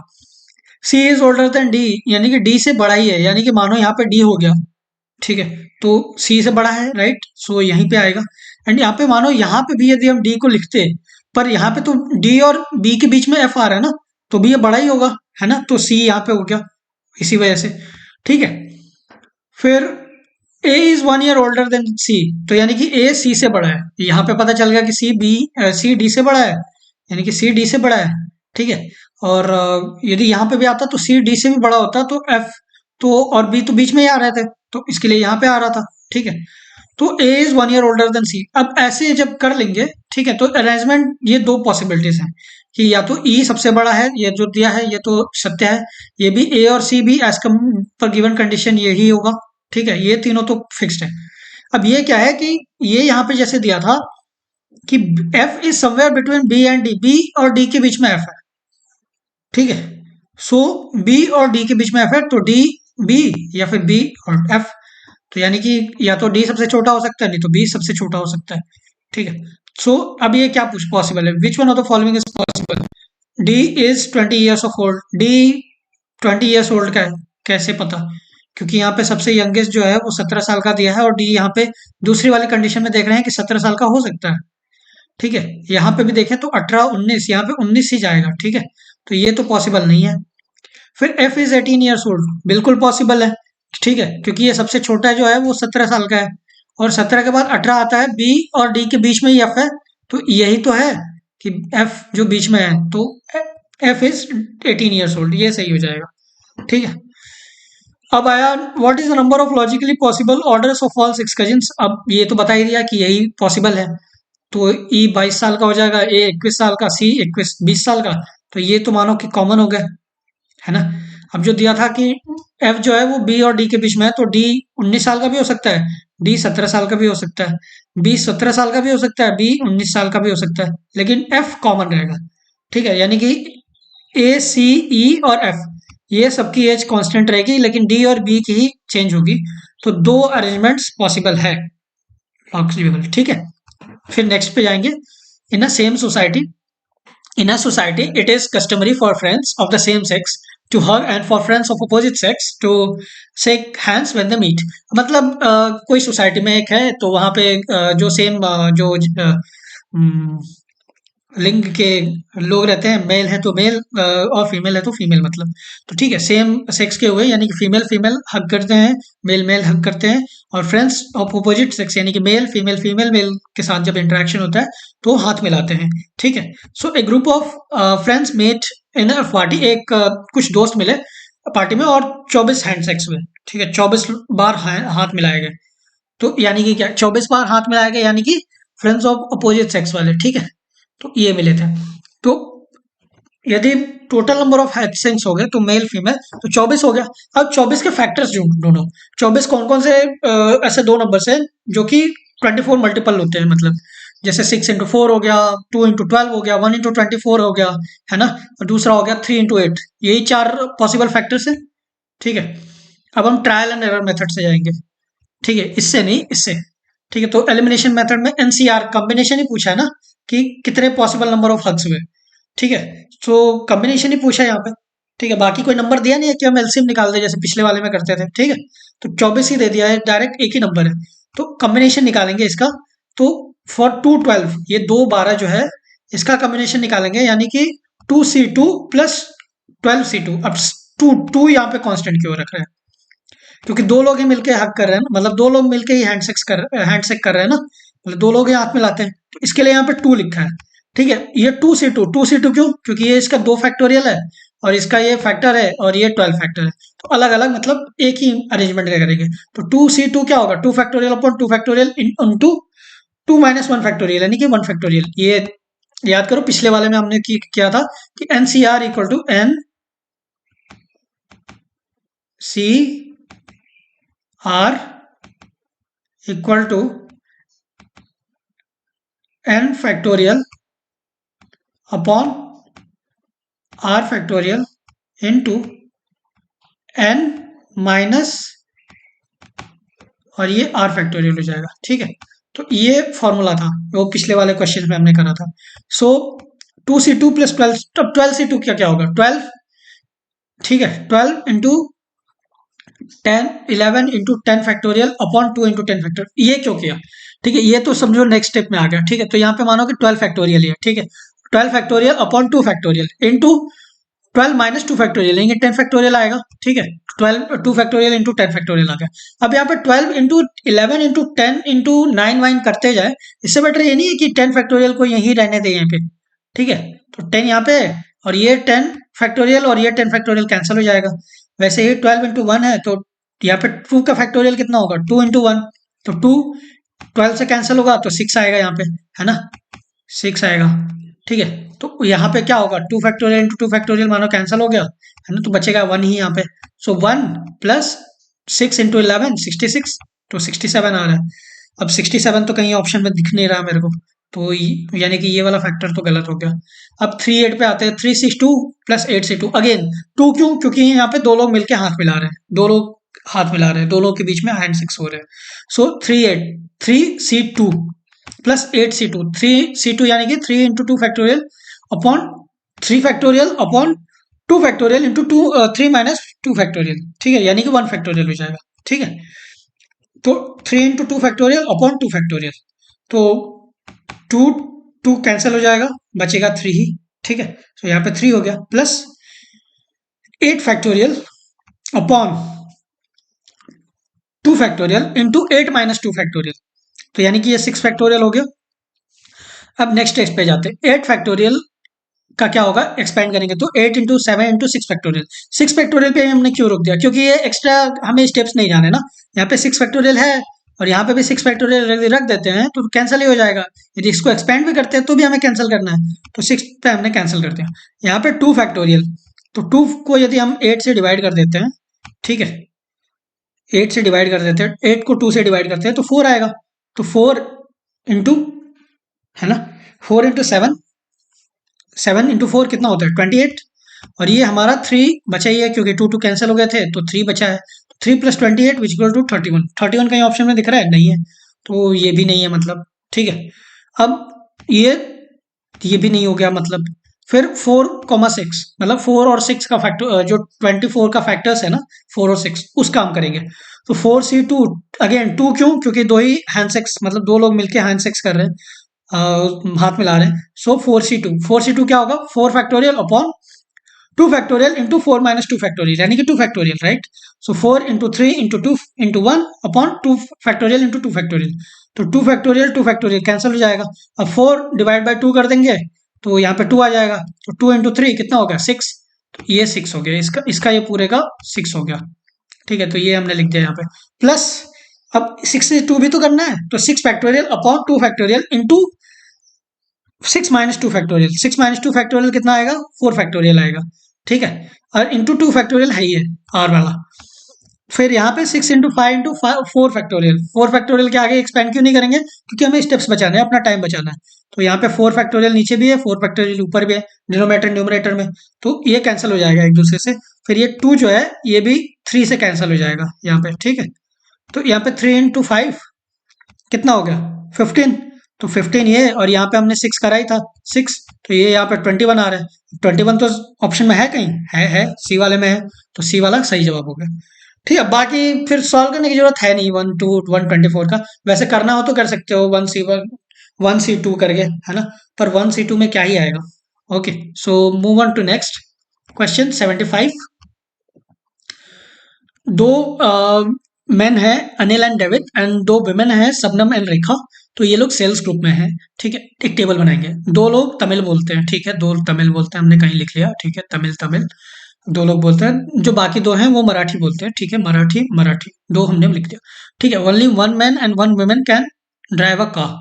सी इज ओल्डर देन डी, यानी कि डी से बड़ा ही है, यानी कि मानो यहाँ पे डी हो गया, ठीक है, तो सी से बड़ा है, राइट, सो यहीं पे आएगा। एंड यहाँ पे मानो यहाँ पे भी यदि हम डी को लिखते, पर यहाँ पे तो डी और बी के बीच में एफ आ रहा है ना, तो भी ये बड़ा ही होगा, है ना। तो सी यहाँ पे हो गया इसी वजह से, ठीक है। फिर ए इज 1 ईयर ओल्डर देन सी, तो यानी कि ए सी से बड़ा है। यहाँ पे पता चल गया कि सी डी से बड़ा है, यानी कि सी डी से बड़ा है, ठीक है। और यदि यहाँ पे भी आता तो सी डी से भी बड़ा होता तो एफ, तो और बी तो बीच में ही आ रहे थे, तो इसके लिए यहाँ पे आ रहा था, ठीक है। तो A is 1 year older than सी। अब ऐसे जब कर लेंगे, ठीक है, तो अरेंजमेंट ये दो पॉसिबिलिटीज हैं कि या तो ई सबसे बड़ा है, ये जो दिया है ये तो सत्य है, ये भी ए और सी भी एज कम पर गिवन कंडीशन यही होगा, ठीक है। ये तीनों तो फिक्स्ड है। अब ये क्या है कि ये यहाँ पे जैसे दिया था कि F is somewhere between B and D, B और डी के बीच में एफ है, ठीक है। सो बी और डी के बीच में एफ है, तो डी बी या फिर बी और एफ, तो यानी कि या तो डी सबसे छोटा हो सकता है, नहीं तो बी सबसे छोटा हो सकता है, ठीक है। सो अब ये क्या पॉसिबल है, विच one of the following is possible. D is 20 years of old, D 20 years old का है, कैसे पता, क्योंकि यहाँ पे सबसे यंगेस्ट जो है वो 17 साल का दिया है, और डी यहाँ पे दूसरी वाली कंडीशन में देख रहे हैं कि 17 साल का हो सकता है, ठीक है। यहाँ पे भी देखें तो 18 19, यहाँ पे 19 ही जाएगा, ठीक है। तो ये तो पॉसिबल नहीं है। फिर एफ इज 18 ईयर्स ओल्ड, बिल्कुल पॉसिबल है, ठीक है, क्योंकि ये सबसे छोटा जो है वो 17 साल का है, और 17 के बाद 18 आता है, बी और डी के बीच में ही एफ है, तो यही तो है कि एफ जो बीच में है, तो एफ इज 18 ईयर्स ओल्ड, ये सही हो जाएगा, ठीक है। अब आया what is the number of logically possible orders of all 6 cousins. अब ये तो बता ही दिया कि यही पॉसिबल है, तो ई 22 साल का हो जाएगा, ए 21 साल का, सी 20 साल का, तो ये तो मानो कि कॉमन हो गया, है ना। अब जो दिया था कि एफ जो है वो बी और डी के बीच में है, तो डी 19 साल का भी हो सकता है, डी 17 साल का भी हो सकता है, बी 17 साल का भी हो सकता है, बी 19 साल का भी हो सकता है, लेकिन एफ कॉमन रहेगा, ठीक है। यानी कि ए सी ई और एफ ये सबकी एज कांस्टेंट रहेगी, लेकिन डी और बी की ही चेंज होगी, तो दो अरेंजमेंट्स पॉसिबल है, पॉसिबल, ठीक है। फिर नेक्स्ट पे जाएंगे। In a same society, in a society, it is customary for friends of the same sex to hug and for friends of opposite sex to shake hands when they meet। मतलब कोई society में एक है, तो वहां पे जो same जो लिंग के लोग रहते हैं, मेल है तो मेल और फीमेल है तो फीमेल, मतलब तो ठीक है, सेम सेक्स के हुए, यानी कि फीमेल फीमेल हग करते हैं, मेल मेल हग करते हैं, और फ्रेंड्स ऑफ अपोजिट सेक्स यानी कि मेल फीमेल फीमेल मेल के साथ जब इंटरेक्शन होता है तो हाथ मिलाते हैं, ठीक है। So a group of friends met in a party, एक कुछ दोस्त मिले पार्टी में और 24 हैंड सेक्स हुए, ठीक है, 24 बार हाथ मिलाए गए, तो यानी कि क्या 24 बार हाथ मिलाए गए, यानी कि फ्रेंड्स ऑफ अपोजिट सेक्स वाले, ठीक है, तो ये मिले थे। तो यदि टोटल नंबर ऑफ हैंडसेक्स हो गए तो मेल फीमेल तो 24 हो गया। अब 24 के फैक्टर्स ढूंढो, 24 कौन कौन से ऐसे दो नंबर से जो कि 24 मल्टीपल होते हैं, मतलब जैसे 6 into 4 हो गया, 2 into 12 हो गया, 1 into 24 हो गया, है ना, और दूसरा हो गया 3 into 8, यही चार पॉसिबल फैक्टर्स है, ठीक है। अब हम ट्रायल एंड एरर मेथड से जाएंगे, ठीक है, इससे नहीं, इससे, ठीक है। तो एलिमिनेशन मेथड में एनसीआर कॉम्बिनेशन ही पूछा है ना, कि कितने पॉसिबल नंबर ऑफ हग्स हुए, ठीक है, तो कॉम्बिनेशन ही पूछा है यहाँ पे, ठीक है। बाकी कोई नंबर दिया नहीं है कि हम एलसीएम निकाल दें जैसे पिछले वाले में करते थे, ठीक है, तो 24 ही दे दिया है, डायरेक्ट एक ही नंबर है, तो कॉम्बिनेशन निकालेंगे इसका। तो फॉर 212 ये 2 12 जो है इसका कॉम्बिनेशन निकालेंगे, यानी कि 2C2 प्लस 12C2। अब टू टू यहाँ पे कांस्टेंट क्यों रख रहे हैं, क्योंकि दो लोग ही मिलके हक कर रहे हैं ना, मतलब दो लोग मिलके ही हैंडशेक कर रहे हैं ना, मतलब दो लोग ही हाथ मिलाते हैं, तो इसके लिए यहाँ पे 2 लिखा है, ठीक है। ये 2C2 क्यों, क्योंकि ये इसका 2 फैक्टोरियल है और इसका ये फैक्टर है और ये 12 फैक्टर है, तो अलग अलग मतलब एक ही अरेंजमेंट करेंगे, तो 2C2 क्या होगा, 2 factorial upon 2 factorial into 2 - 1 factorial, यानी कि 1 फैक्टोरियल। ये याद करो पिछले वाले में हमने किया था कि NCR equal to NCR equal to n factorial upon r factorial into n minus और ये r फैक्टोरियल हो जाएगा, ठीक है। तो ये फॉर्मूला था वो पिछले वाले क्वेश्चन में हमने करा था। सो 2C2 प्लस 12, तब 12C2 क्या क्या होगा, 12, ठीक है, 12 into 10 11 into 10 factorial upon 2 into 10 factorial. ये क्यों किया, ठीक है, ये तो समझो नेक्स्ट स्टेप में आ गया, ठीक है। तो यहाँ पे मानो कि 12 फैक्टोरियल है, ठीक है, 12 factorial upon 2 factorial into 12 minus 2 factorial लेंगे 10 फैक्टोरियल आएगा, ठीक है। 12 2 फैक्टोरियल इंटू 10 फैक्टोरियल आ गया। अब यहाँ पे 12 इंटू 11 इंटू 10 इंटू 9 वाइन करते जाए, इससे बेटर ये नहीं है कि 10 फैक्टोरियल को यहीं रहने दें यहाँ पे, ठीक है। तो 10 यहाँ पे और ये 10 फैक्टोरियल और ये 10 फैक्टोरियल कैंसिल हो जाएगा। वैसे ही 12 इंटू 1 है तो यहाँ पे 2 का फैक्टोरियल कितना होगा, 2 इंटू 1, तो 2 12 से कैंसिल होगा तो 6 आएगा यहाँ पे, है ना, 6 आएगा, ठीक है। तो यहाँ पे क्या होगा, 2 फैक्टोरियल इंटू 2 फैक्टोरियल मानो कैंसिल हो गया, है ना, तो बचेगा 1 ही यहाँ पे। सो 1 प्लस 6 इंटू 11 66, तो 67 आ रहा है। अब 67 तो कहीं ऑप्शन में दिख नहीं रहा मेरे को, तो यानी कि ये वाला फैक्टर तो गलत हो गया। अब 38 पे आते हैं, 362 प्लस 8C2, अगेन 2 क्यों, क्योंकि यहाँ पे दो लोग मिलके हाथ मिला रहे हैं, दो लोग हाथ मिला रहे हैं, दो लोग के बीच में हैंड 6 हो रहे हैं। सो 3C2 प्लस 8C2, 3C2 यानी कि 3 into 2 factorial upon 3 factorial upon 2 factorial into 3 minus 2 factorial, ठीक है, यानी कि 1 फैक्टोरियल हो जाएगा, ठीक है। तो 3 इंटू 2 फैक्टोरियल अपॉन 2 फैक्टोरियल, तो 2 2 कैंसिल हो जाएगा, बचेगा 3 ही, ठीक है। तो यहाँ पे 3 हो गया, plus 8 factorial upon 2 factorial into 8 minus 2 factorial, तो यानी कि ये 6 फैक्टोरियल हो गया। अब नेक्स्ट स्टेज पे जाते हैं, 8 फैक्टोरियल का क्या होगा, एक्सपेंड करेंगे तो 8 इंटू 7 इंटू 6 फैक्टोरियल। 6 फैक्टोरियल पे हमने क्यों रोक दिया, क्योंकि ये एक्स्ट्रा हमें स्टेप्स नहीं जाने ना, यहाँ पे 6 फैक्टोरियल है और यहाँ पे भी 6 फैक्टोरियल रख देते हैं तो कैंसिल ही हो जाएगा। यदि इसको एक्सपेंड भी करते हैं तो भी हमें कैंसिल करना है, तो 6 पे हमने कैंसिल कर दिया। यहाँ पे 2 फैक्टोरियल, तो 2 को यदि हम 8 से डिवाइड कर देते हैं, ठीक है, 8 से डिवाइड कर देते हैं, 8 को 2 से डिवाइड करते हैं तो 4 आएगा, तो 4 इंटू, है ना, 4 इंटू 7, 7 इंटू 4 कितना होता है 28, और ये हमारा 3 बचा ही है क्योंकि 2 2 कैंसिल हो गए थे, तो 3 बचा है। 3 प्लस 28 विच इक्वल टू 31, 31 कहीं ऑप्शन में दिख रहा है, नहीं है, तो ये भी नहीं है मतलब, ठीक है। अब ये भी नहीं हो गया मतलब, फिर 4,6 मतलब 4 और 6 का फैक्टर, जो 24 का फैक्टर्स है ना 4 और 6, उसका हम करेंगे। तो 4C2 अगेन 2 क्यों, क्योंकि दो ही हैंड 6 मतलब दो लोग मिलके हैंड 6 कर रहे हैं, हाथ मिला रहे हैं। सो 4C2 क्या होगा, 4 factorial upon 2 factorial into 4 minus 2 factorial, यानी कि 2 फैक्टोरियल, राइट। सो 4 into 3 into 2 into 1 upon 2 factorial into 2 factorial, तो 2 फैक्टोरियल कैंसिल हो जाएगा। अब 4 डिवाइड बाई 2 कर देंगे तो यहाँ पे 2 आ जाएगा, तो 2 इंटू 3 कितना हो गया 6, तो ये 6 हो गया, इसका ये पूरे का 6 हो गया, ठीक है। तो ये हमने लिख दिया यहाँ पे, प्लस अब 6 से 2 भी तो करना है, तो 6 factorial upon 2 factorial into 6 minus 2 factorial, 6 minus 2 factorial कितना आएगा 4 फैक्टोरियल आएगा, ठीक है, और इंटू 2 फैक्टोरियल है ही है आर वाला। फिर यहाँ पे 6 इंटू 5 इंटू 4 फैक्टोरियल, 4 फैक्टोरियल के आगे एक्सपेंड क्यों नहीं करेंगे, क्योंकि हमें स्टेप्स बचाना है, अपना टाइम बचाना है। तो यहाँ पे 4 फैक्टोरियल नीचे भी है, 4 फैक्टोरियल ऊपर भी है, डिनोमिनेटर न्यूमरेटर में, तो ये कैंसिल हो जाएगा एक दूसरे से। फिर ये 2 जो है ये भी 3 से कैंसिल हो जाएगा यहाँ पे, ठीक है। तो यहाँ पे 3 इंटू 5 कितना हो गया 15, तो 15 ये, और यहाँ पे हमने 6 करा ही था 6, तो ये यहाँ पे 21 आ रहा है। 21 तो ऑप्शन में है कहीं, है सी वाले में है, तो सी वाला सही जवाब हो गया, ठीक है। बाकी फिर सॉल्व करने की जरूरत है नहीं 1 टू 124 का, वैसे करना हो तो कर सकते हो 1C2 करके, है ना, पर 1C2 में क्या ही आएगा। Okay, so move on to next question 75। दो मेन है अनिल एंड डेविड एंड दो विमेन है शबनम एंड रेखा, तो ये लोग सेल्स ग्रुप में है, ठीक है। एक टेबल बनाएंगे, दो लोग तमिल बोलते हैं, ठीक है, दो तमिल बोलते हैं, हमने कहीं लिख लिया, ठीक है, तमिल दो लोग बोलते हैं, जो बाकी दो हैं वो मराठी बोलते हैं, ठीक है, मराठी दो हमने लिख दिया, ठीक है। Only 1 man and 1 women can drive a car,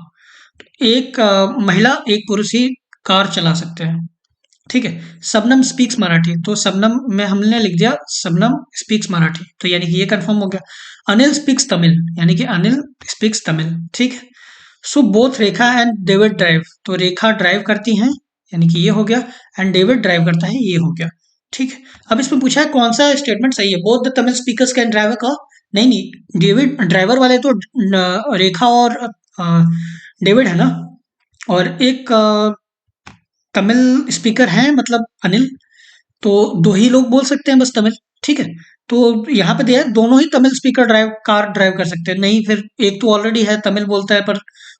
एक महिला एक पुरुष ही कार चला सकते हैं, ठीक है। शबनम स्पीक्स मराठी, तो शबनम में हमने लिख दिया शबनम स्पीक्स मराठी, तो यानी कि ये कंफर्म हो गया। अनिल स्पीक्स तमिल, यानी कि अनिल स्पीक्स तमिल, ठीक है। So both Rekha and David drive, तो रेखा ड्राइव करती हैं, यानी कि ये हो गया, एंड डेविड ड्राइव करता है, ये हो गया, ठीक है। अब इसमें पूछा है कौन सा स्टेटमेंट सही है, both the Tamil speakers can drive का, नहीं डेविड ड्राइवर वाले तो रेखा और डेविड है ना, और एक तमिल स्पीकर हैं मतलब अनिल, तो दो ही लोग बोल सकते हैं बस तमिल, ठीक है। तो यहाँ पे दिया है दोनों ही तमिल स्पीकर कार ड्राइव कर सकते हैं, नहीं फिर एक तो ऑलरेडी है तमिल बोलता है पर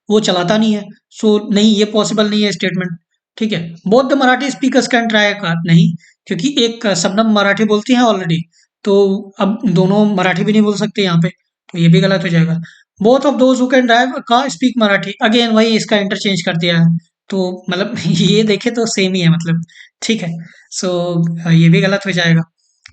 वो चलाता नहीं है, सो नहीं ये पॉसिबल नहीं है स्टेटमेंट, ठीक है। Both the Marathi speakers can drive car, नहीं, क्योंकि एक शबनम मराठी बोलती है ऑलरेडी, तो अब दोनों मराठी भी नहीं बोल सकते यहाँ पे, तो ये भी गलत हो जाएगा। Both of those who can drive a car speak Marathi, again वही इसका इंटरचेंज कर दिया है, तो मतलब ये देखे तो सेम ही है मतलब, ठीक है। सो ये भी गलत हो जाएगा।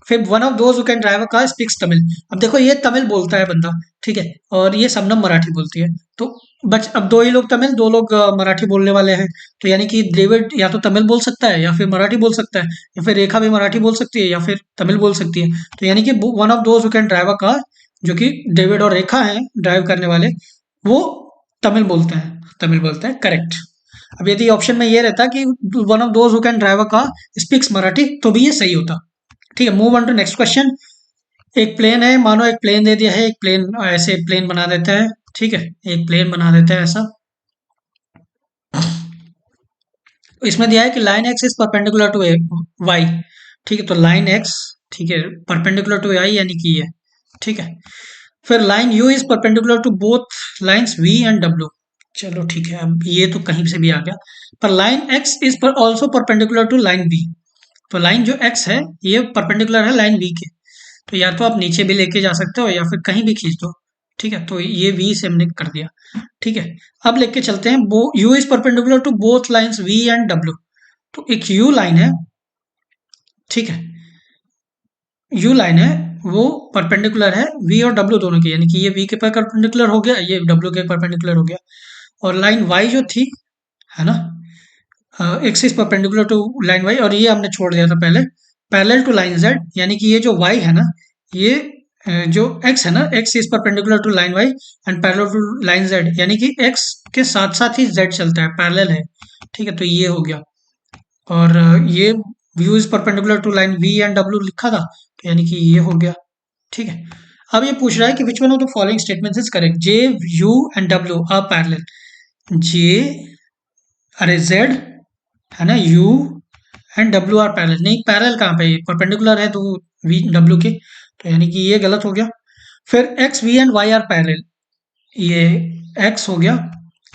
फिर one of those who can drive a car speaks Tamil, अब देखो ये तमिल बोलता है बंदा, ठीक है, और ये शबनम मराठी बोलती है, तो बच अब दो ही लोग तमिल, दो लोग मराठी बोलने वाले हैं, तो यानी कि डेविड या तो तमिल बोल सकता है या फिर मराठी बोल सकता है, या फिर रेखा भी मराठी बोल सकती है या फिर तमिल बोल सकती है, तो यानी कि one of those who can drive a car, जो कि डेविड और रेखा हैं ड्राइव करने वाले, वो तमिल बोलते हैं, करेक्ट। अब यदि ऑप्शन में ये रहता कि one of those who can drive a car speaks Marathi, तो भी ये सही होता। ठीक है, move on to next question. एक प्लेन है, मानो एक प्लेन दे दिया है, एक प्लेन ऐसे प्लेन बना देता है, ठीक है, एक प्लेन बना देता है ऐसा। इसमें दिया है कि line X is perpendicular to Y, ठीक है, तो लाइन एक्स, ठीक है, परपेंडिकुलर टू वाई यानी कि ये, ठीक है। फिर line U is perpendicular to both lines V and W, चलो ठीक है, अब ये तो कहीं से भी आ गया, पर line X is also perpendicular to line B, तो लाइन जो एक्स है ये परपेंडिकुलर है लाइन बी के, तो या तो आप नीचे भी लेके जा सकते हो या फिर कहीं भी खींच दो, ठीक है, तो ये वी से हमने कर दिया, ठीक है। अब लेके चलते हैं, वो U is perpendicular to both lines V and W, तो एक यू लाइन है, ठीक है, यू लाइन है, वो परपेंडिकुलर है वी और डब्ल्यू दोनों की, यानी कि ये वी के परपेंडिकुलर हो गया, ये डब्ल्यू के परपेंडिकुलर हो गया, और लाइन वाई जो थी, है ना, X is perpendicular to line Y, और ये हमने छोड़ दिया था पहले, पैरेलल टू लाइन जेड, यानी कि ये जो वाई है ना, ये जो एक्स है ना, X is perpendicular to line Y and parallel to line Z, यानी कि एक्स के साथ साथ ही जेड चलता है, पैरेलल है, ठीक है, तो ये हो गया। और ये U is perpendicular to line V and W लिखा था, तो यानी कि ये हो गया, ठीक है। अब ये पूछ रहा है कि which one of the following statements is correct, J U and W are parallel, J, अरे जेड है ना, U and W are parallel, नहीं पैरेलल कहाँ पे, परपेंडिकुलर है तो वी डब्ल्यू के, तो यानी कि ये गलत हो गया। फिर X V and Y are parallel, ये एक्स हो गया,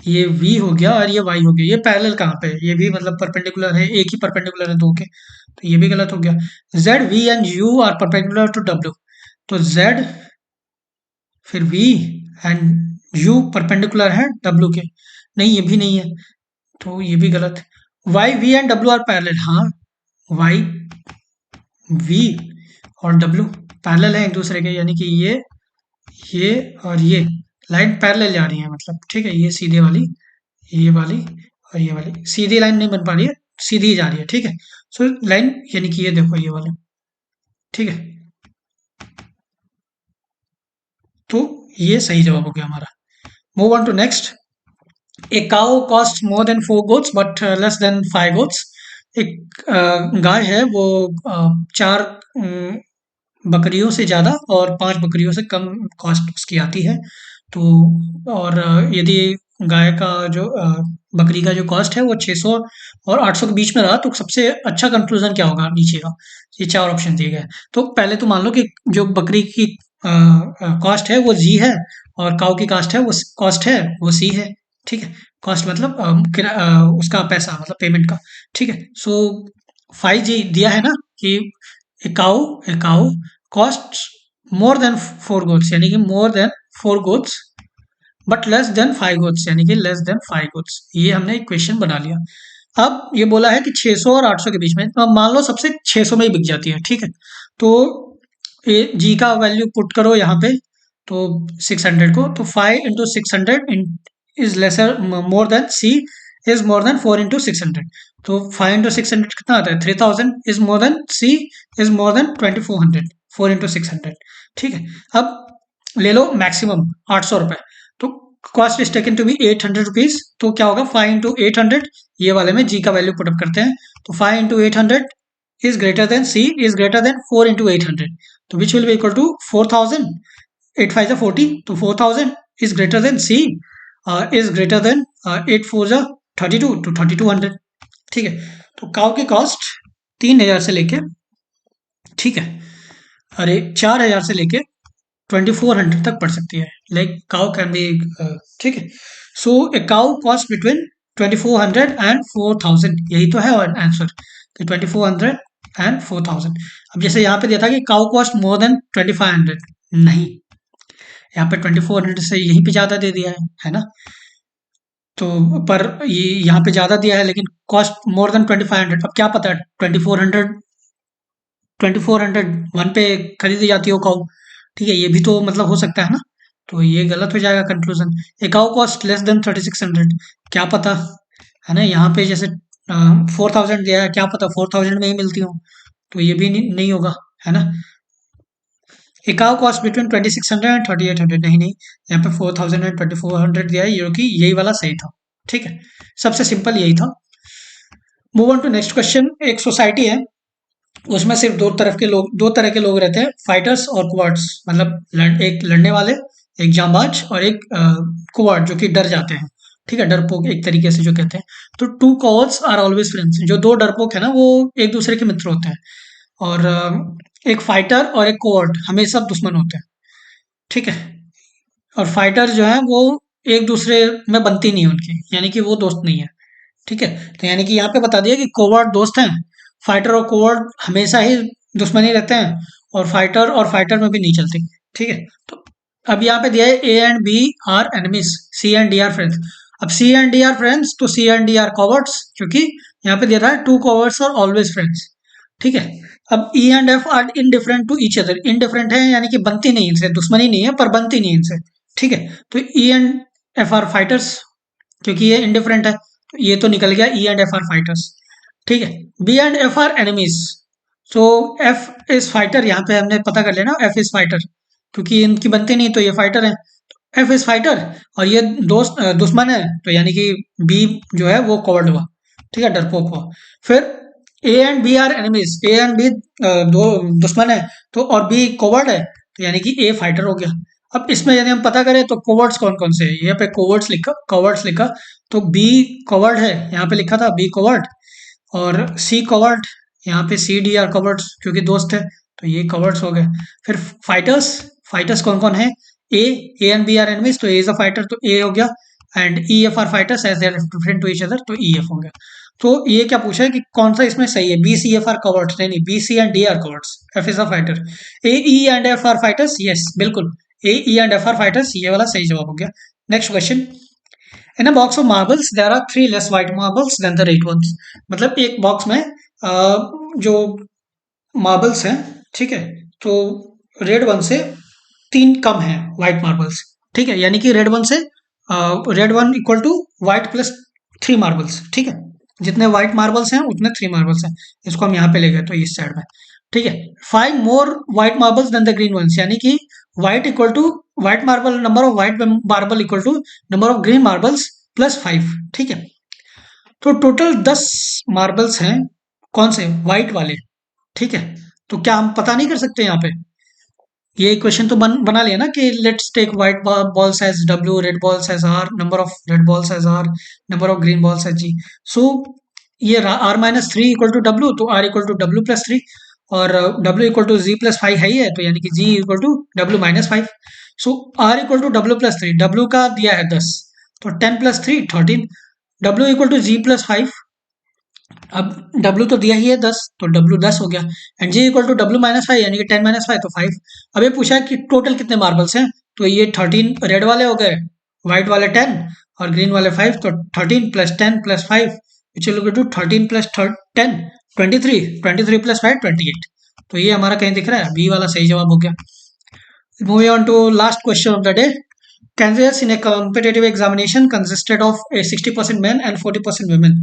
ये वी हो गया और ये वाई हो गया, ये पैरेलल कहाँ पे है, ये भी मतलब परपेंडिकुलर है, एक ही परपेंडिकुलर है दो के, तो ये भी गलत हो गया। Z V and U are perpendicular to W, तो जेड फिर वी एंड यू परपेंडिकुलर है डब्ल्यू के, नहीं ये भी नहीं है, तो ये भी गलत। Y V and W are parallel, हाँ वाई वी और डब्ल्यू पैरेलल है एक दूसरे के, यानी कि ये और ये लाइन पैरेलल जा रही है मतलब, ठीक है, ये सीधे वाली, ये वाली और ये वाली सीधी लाइन नहीं बन पा रही है, सीधी ही जा रही है, ठीक है। सो लाइन यानी कि ये देखो ये वाला, ठीक है, तो ये सही जवाब हो गया हमारा। Move on to next. A cow cost more than 4 goats but less than 5 goats, एक गाय है वो 4 बकरियों से ज़्यादा और 5 बकरियों से कम कॉस्ट उसकी आती है, तो और यदि गाय का जो बकरी का जो कॉस्ट है वो 600 और 800 के बीच में रहा, तो सबसे अच्छा कंक्लूजन क्या होगा नीचे का, ये 4 ऑप्शन दिए गए हैं। तो पहले तो मान लो कि जो बकरी की कॉस्ट है वो जी है, और काऊ की कॉस्ट है वो सी है, ठीक है, कॉस्ट मतलब उसका पैसा मतलब पेमेंट का, ठीक है। सो 5G दिया है ना कि a cow costs more than 4 goats, यानी कि more than 4 goats but less than 5 goats, यानी कि लेस देन 5 गोट्स, ये हमने एक क्वेश्चन बना लिया। अब ये बोला है कि 600 और 800 के बीच में, तो मान लो सबसे 600 में ही बिक जाती है, ठीक है, तो ये जी का वैल्यू पुट करो यहाँ पे, तो 600 को, तो 5 into 600 is lesser more than C is more than 4 into 600, तो 5 इंटू 600 कितना आता है 3000 is more than C is more than 2400, 4 into 600, ठीक है। अब ले लो मैक्सिमम 800 रुपए, तो cost is taken to be 800 rupees, तो क्या होगा 5 इंटू 800, ये वाले में जी का वैल्यू पुटअप करते हैं, तो 5 into 800 is greater than C is greater than 4 into 800, तो which will be equal to 4000, 8 5 is 40, तो 4000 is greater than C is greater than 8 4 is 32, तो 3200, ठीक है। तो काउ की कॉस्ट 3000 से लेके, ठीक है, अरे 4000 से लेके 2400 तक पड़ सकती है, लाइक काउ कैन बी, ठीक है। So a cow cost between 2400 and 4000, यही तो है आंसर, 2400 एंड 4000। अब जैसे यहाँ पे दिया था कि काउ कॉस्ट मोर देन 2500, नहीं, यहाँ पे 2400 से यहीं पे ज़्यादा दे दिया है ना। तो पर ये यहाँ पे ज़्यादा दिया है लेकिन कॉस्ट मोर देन 2500। अब क्या पता 2400 वन पे खरीदी जाती हो काउ, ठीक है, ये भी तो मतलब हो सकता है ना। तो ये गलत हो जाएगा कंक्लूजन। ए काउ कॉस्ट लेस देन 3600, क्या पता, है ना। यहाँ पे जैसे 4000 दिया है, क्या पता 4000 में ही मिलती हो, तो ये भी नहीं होगा, है ना। ए काउ कॉस्ट बिटवीन 2600 एंड 3800, नहीं नहीं, यहाँ पे 4000 एंड 2400 दिया है, ये कि यही वाला सही था, ठीक है। सबसे सिंपल यही था। Move on to next question. एक सोसाइटी है, उसमें सिर्फ दो तरह के लोग रहते हैं, फाइटर्स और कुवर्ड्स, मतलब एक लड़ने वाले, एक जांबाज, और एक कुवर्ड जो कि डर जाते हैं, ठीक है, डरपोक एक तरीके से जो कहते हैं। तो two cowards are always friends, जो दो डरपोक है ना वो एक दूसरे के मित्र होते हैं, और एक फाइटर और एक कोवर्ड हमेशा दुश्मन होते हैं, ठीक है। और फाइटर जो है वो एक दूसरे में बनती नहीं है उनकी, यानी कि वो दोस्त नहीं है, ठीक है। तो यानी कि यहाँ पे बता दिया कि कोवर्ड दोस्त हैं, फाइटर और कोवर्ड हमेशा ही दुश्मनी रहते हैं, और फाइटर में भी नहीं चलती, ठीक है। तो अब यहाँ पे दिया है A and B are enemies, C and D are friends. अब C and D are friends, तो C and D are cowards, क्योंकि यहाँ पे दिया था two cowards are always friends, ठीक है। अब E and F are indifferent to each other, indifferent है यानी कि बनती नहीं इनसे, दुश्मनी नहीं है पर बनती नहीं इनसे, ठीक है। तो E and F are fighters, क्योंकि ये इनडिफरेंट है, तो ये तो निकल गया E and F are fighters, ठीक है। B and F are enemies, तो एफ इज फाइटर, यहाँ पे हमने पता कर लेना एफ इज फाइटर, क्योंकि इनकी बनती नहीं तो ये फाइटर है, एफ इज फाइटर, और ये दुश्मन है, तो यानी कि बी जो है वो कवर्ड हुआ, ठीक है, डरपोक हुआ। फिर A and B are enemies, A and B दो दुश्मन है, तो और बी कवर्ड है, तो यानी कि ए फाइटर हो गया। अब इसमें यदि हम पता करें तो कोवर्ड्स कौन कौन से हैं, यहाँ पे कवर्ड्स लिखा, तो बी कवर्ड है, यहाँ पे लिखा था बी कवर्ड, और सी कवर्ड, यहाँ पे सी डी आर कवर्ड्स क्योंकि दोस्त है, तो ये कवर्ड्स हो गए। फिर फाइटर्स, फाइटर्स कौन कौन है, A and B are enemies, तो ए इज अ फाइटर, तो ए हो गया, and E F are fighters as they are different to each other, तो ई एफ हो गया। तो ये क्या पूछा है कि कौन सा इसमें सही है, B C F are cowards, नहीं B C and D are cowards, F is a fighter, A E and F are fighters, yes बिल्कुल, A E and F are fighters, ये वाला सही जवाब हो गया। Next question. In a box of marbles there are 3 less white marbles than the red ones, मतलब एक box में जो मार्बल्स हैं, ठीक है, तो रेड वन से 3 कम है व्हाइट मार्बल्स, ठीक है, यानी कि red one equal to white plus 3 marbles, ठीक है। जितने व्हाइट मार्बल्स हैं उतने 3 मार्बल्स हैं, इसको हम यहाँ पे ले गए तो इस साइड में, ठीक है। 5 more white marbles than the green ones, यानी कि white equal to white marble, number of white marble equal to number of green marbles plus 5, ठीक है। तो टोटल 10 मार्बल्स हैं, कौन से, व्हाइट वाले, ठीक है। तो क्या हम पता नहीं कर सकते यहाँ पे, ये इक्वेशन तो बना लिया ना कि let's take white balls as W, red balls as R, number of red balls as R, number of green balls as G. So ये R minus three equal to W, तो R equal to W plus three, और W equal to G plus five है ही है, तो यानी कि G equal to W minus five. So R equal to W plus three, W का दिया है 10, तो 10 plus three 13, W equal to G plus five, अब W तो दिया ही है 10, तो W 10 हो गया, and G equal to W minus five, यानी कि 10 माइनस फाइव तो 5। अब ये पूछा है कि टोटल कितने मार्बल्स हैं, तो ये 13 रेड वाले हो गए, व्हाइट वाले 10 और ग्रीन वाले 5, तो 13 plus 10 plus 5 which will to 13 plus 10 23, 23 plus 5 28। तो ये हमारा कहीं दिख रहा है, बी वाला सही जवाब हो गया। Moving on to last question of the day. Candidates in a competitive examination consisted of a 60% men and 40% women.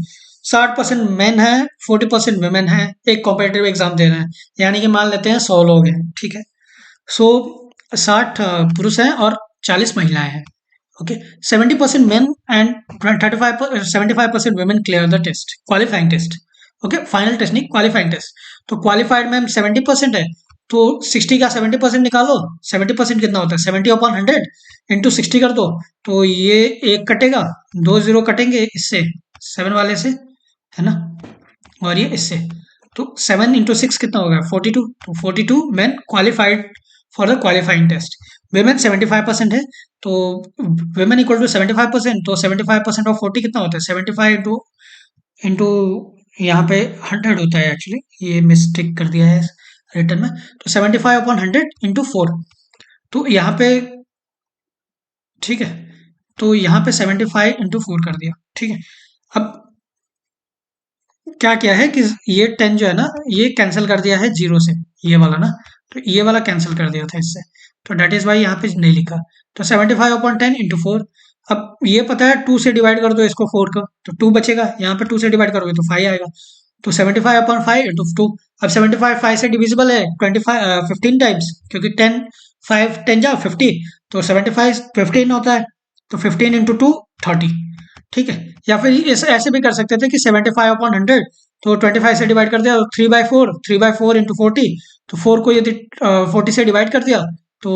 60% main है, 40% women है, एक कॉम्पिटेटिव एग्जाम दे रहे हैं, यानी कि मान लेते हैं 100 लोग हैं, ठीक है। सो 60 पुरुष हैं और 40 महिलाएं हैं, okay. 70% men and 75% women clear the test, qualifying test, okay, final test नहीं, क्वालिफाइंग टेस्ट। तो क्वालिफाइड में 70% है, तो 60 का 70% निकालो, 70% कितना होता है, 70/100 इंटू 60 कर दो, तो ये एक कटेगा, 2 जीरो कटेंगे इससे, 7 वाले से, है ना, और ये इससे, तो 7 इंटू 6 कितना होगा, 42, तो 42 man qualified for the qualifying test. Women 75% है, तो वेमेन इक्वल टू 75%, तो 75% ऑफ 40 कितना होता है, 75 इंटू यहाँ पे 100 होता है एक्चुअली, ये मिस्टेक कर दिया है रिटर्न में। तो 75/100 × 4, तो यहाँ पे ठीक है, तो यहाँ पे 75 × 4 कर दिया। ठीक है, अब क्या किया है कि ये 10 जो है ना, ये कैंसिल कर दिया है जीरो से, ये वाला ना, तो ये वाला कैंसिल कर दिया था इससे, तो डेट इज वाई यहाँ पे नहीं लिखा। तो 75/10 × 4, अब ये पता है 2 से डिवाइड कर दो इसको 4 को, तो 2 बचेगा, यहाँ पे 2 से डिवाइड करोगे तो 5 आएगा। तो 75/5 × 2, अब 75 5 से डिविजिबल है 15 टाइम्स, क्योंकि 10 5 10 जा 50, तो 75 15 होता है, तो 15 × 2 30। ठीक है, या फिर ऐसे भी कर सकते थे कि 75/100, तो 25 से डिवाइड कर दिया तो 3/4, 3/4 × 40, तो 4 को यदि 40 से डिवाइड कर दिया तो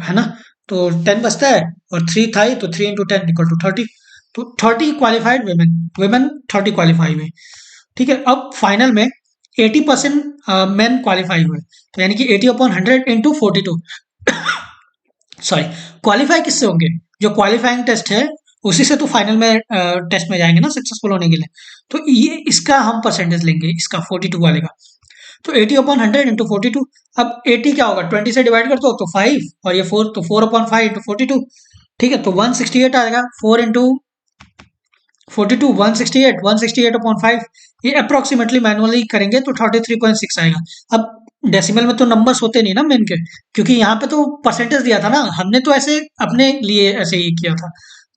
है ना, तो 10 बचता है, और 3 था ही, तो 3 × 10 = 30, तो 30 क्वालिफाइड वेमेन, वेमेन 30 क्वालिफाई हुए। ठीक है, अब फाइनल में 80% मेन क्वालिफाई हुए, तो यानी कि 80/100 × 42, सॉरी, क्वालिफाई किससे होंगे, जो क्वालिफाइंग टेस्ट है उसी से तो फाइनल में टेस्ट में जाएंगे ना सक्सेसफुल होने के लिए, तो ये इसका हम परसेंटेज लेंगे, इसका 42 वाले का। तो 80/100 × 42, अब 80 क्या होगा, 20 से डिवाइड कर दो तो 5, और ये 4, तो 4/5 × 42। ठीक है, तो 168 आएगा, 4 × 42 168, 168/5, ये अप्रोक्सीमेटली मैनुअली करेंगे तो 33.6 आएगा। अब डेसिमल में तो नंबर्स होते नहीं ना मेन के, क्योंकि यहाँ पे तो परसेंटेज दिया था ना, हमने तो ऐसे अपने लिए ऐसे ही किया था।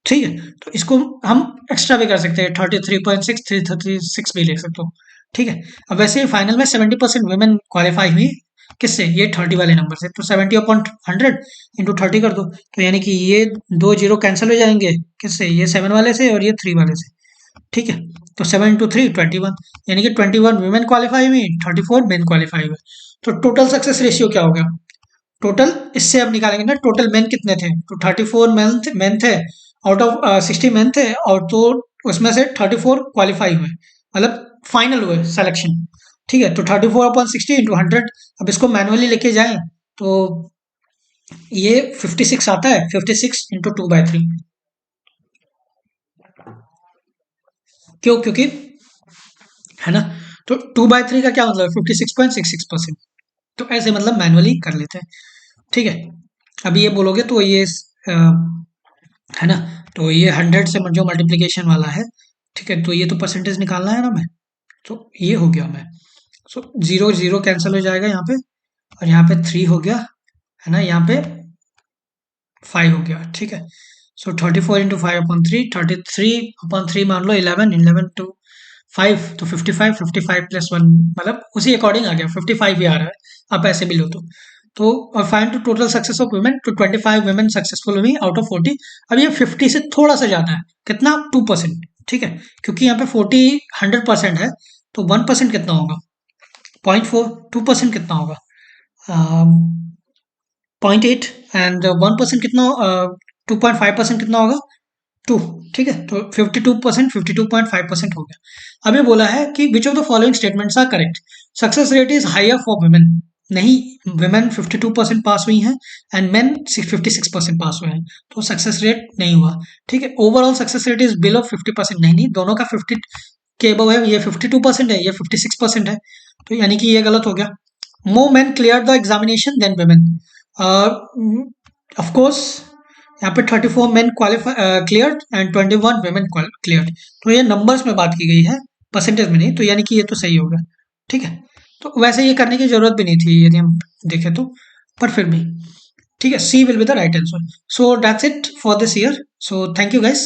ठीक है, तो इसको हम एक्स्ट्रा भी कर सकते हैं, 33.6 336 भी ले सकते हो। ठीक है, अब वैसे ही फाइनल में 70% वुमेन क्वालिफाई हुई, किससे, ये 30 वाले नंबर से, तो 70/100 × 30 कर दो, तो यानी कि ये 2 जीरो कैंसिल हो जाएंगे, किससे, ये 7 वाले से और ये 3 वाले से। ठीक है, तो 7 × 3 21, यानी कि 21 वुमेन क्वालिफाई हुई, 34 मेन क्वालिफाई हुए। तो टोटल सक्सेस रेशियो क्या हो गया, टोटल इससे अब निकालेंगे ना, टोटल मेन कितने थे, तो 34 मेन थे, आउट ऑफ 60 मेन थे, और तो उसमें से 34 क्वालिफाई हुए, मतलब फाइनल हुए सिलेक्शन। ठीक है, तो 34/60 × 100, अब इसको मैनुअली लेके जाएं तो ये 56 आता है, 56 × 2/3, क्यों, क्योंकि है ना, तो 2/3 का क्या मतलब, 56.66%, तो ऐसे मतलब मैनुअली कर लेते हैं। ठीक है, अभी ये बोलोगे तो ये है ना, तो ये 100 से जो मल्टीप्लीकेशन वाला है, ठीक है, तो ये तो परसेंटेज निकालना है ना मैं, तो ये हो गया मैं, सो जीरो जीरो कैंसिल हो जाएगा यहाँ पे, और यहाँ पे 3 हो गया, है ना, यहाँ पे 5 हो गया। ठीक है, सो 34 × 5/3, 33/3 मान लो, 11 11 to 5, तो 55 55 + 1, मतलब उसी अकॉर्डिंग आ गया, 55 ही आ रहा है, आप ऐसे भी लो तो और find to total success of women, तो 25 वुमेन सक्सेसफुल हुई आउट ऑफ 40। अब ये 50 से थोड़ा सा ज्यादा है, कितना, 2%। ठीक है, क्योंकि यहाँ पे 40 100% है, तो 1% कितना होगा, 0.4, 2% कितना होगा, 0.8, एंड 1% कितना, 2.5% कितना होगा, 2। ठीक है, तो 52%, 52.5% हो गया। अभी बोला है कि which of the following statements are correct, success rate is higher for women, नहीं, वुमेन 52% पास हुई हैं, एंड मेन 56% पास हुए हैं, तो सक्सेस रेट नहीं हुआ। ठीक है, overall success rate is below 50%, नहीं नहीं, दोनों का 50 के अबव है, ये 52% है, ये 56% है, तो यानी कि ये गलत हो गया। More men clear the examination than women, of course यहाँ पे 34 men qualify clear and 21 women clear, तो ये नंबर्स में बात की गई है, परसेंटेज में नहीं, तो यानी कि ये तो सही होगा। ठीक है, तो वैसे ये करने की जरूरत भी नहीं थी यदि हम देखें तो, पर फिर भी ठीक है, C will be the right answer. So that's it for this year, so thank you guys.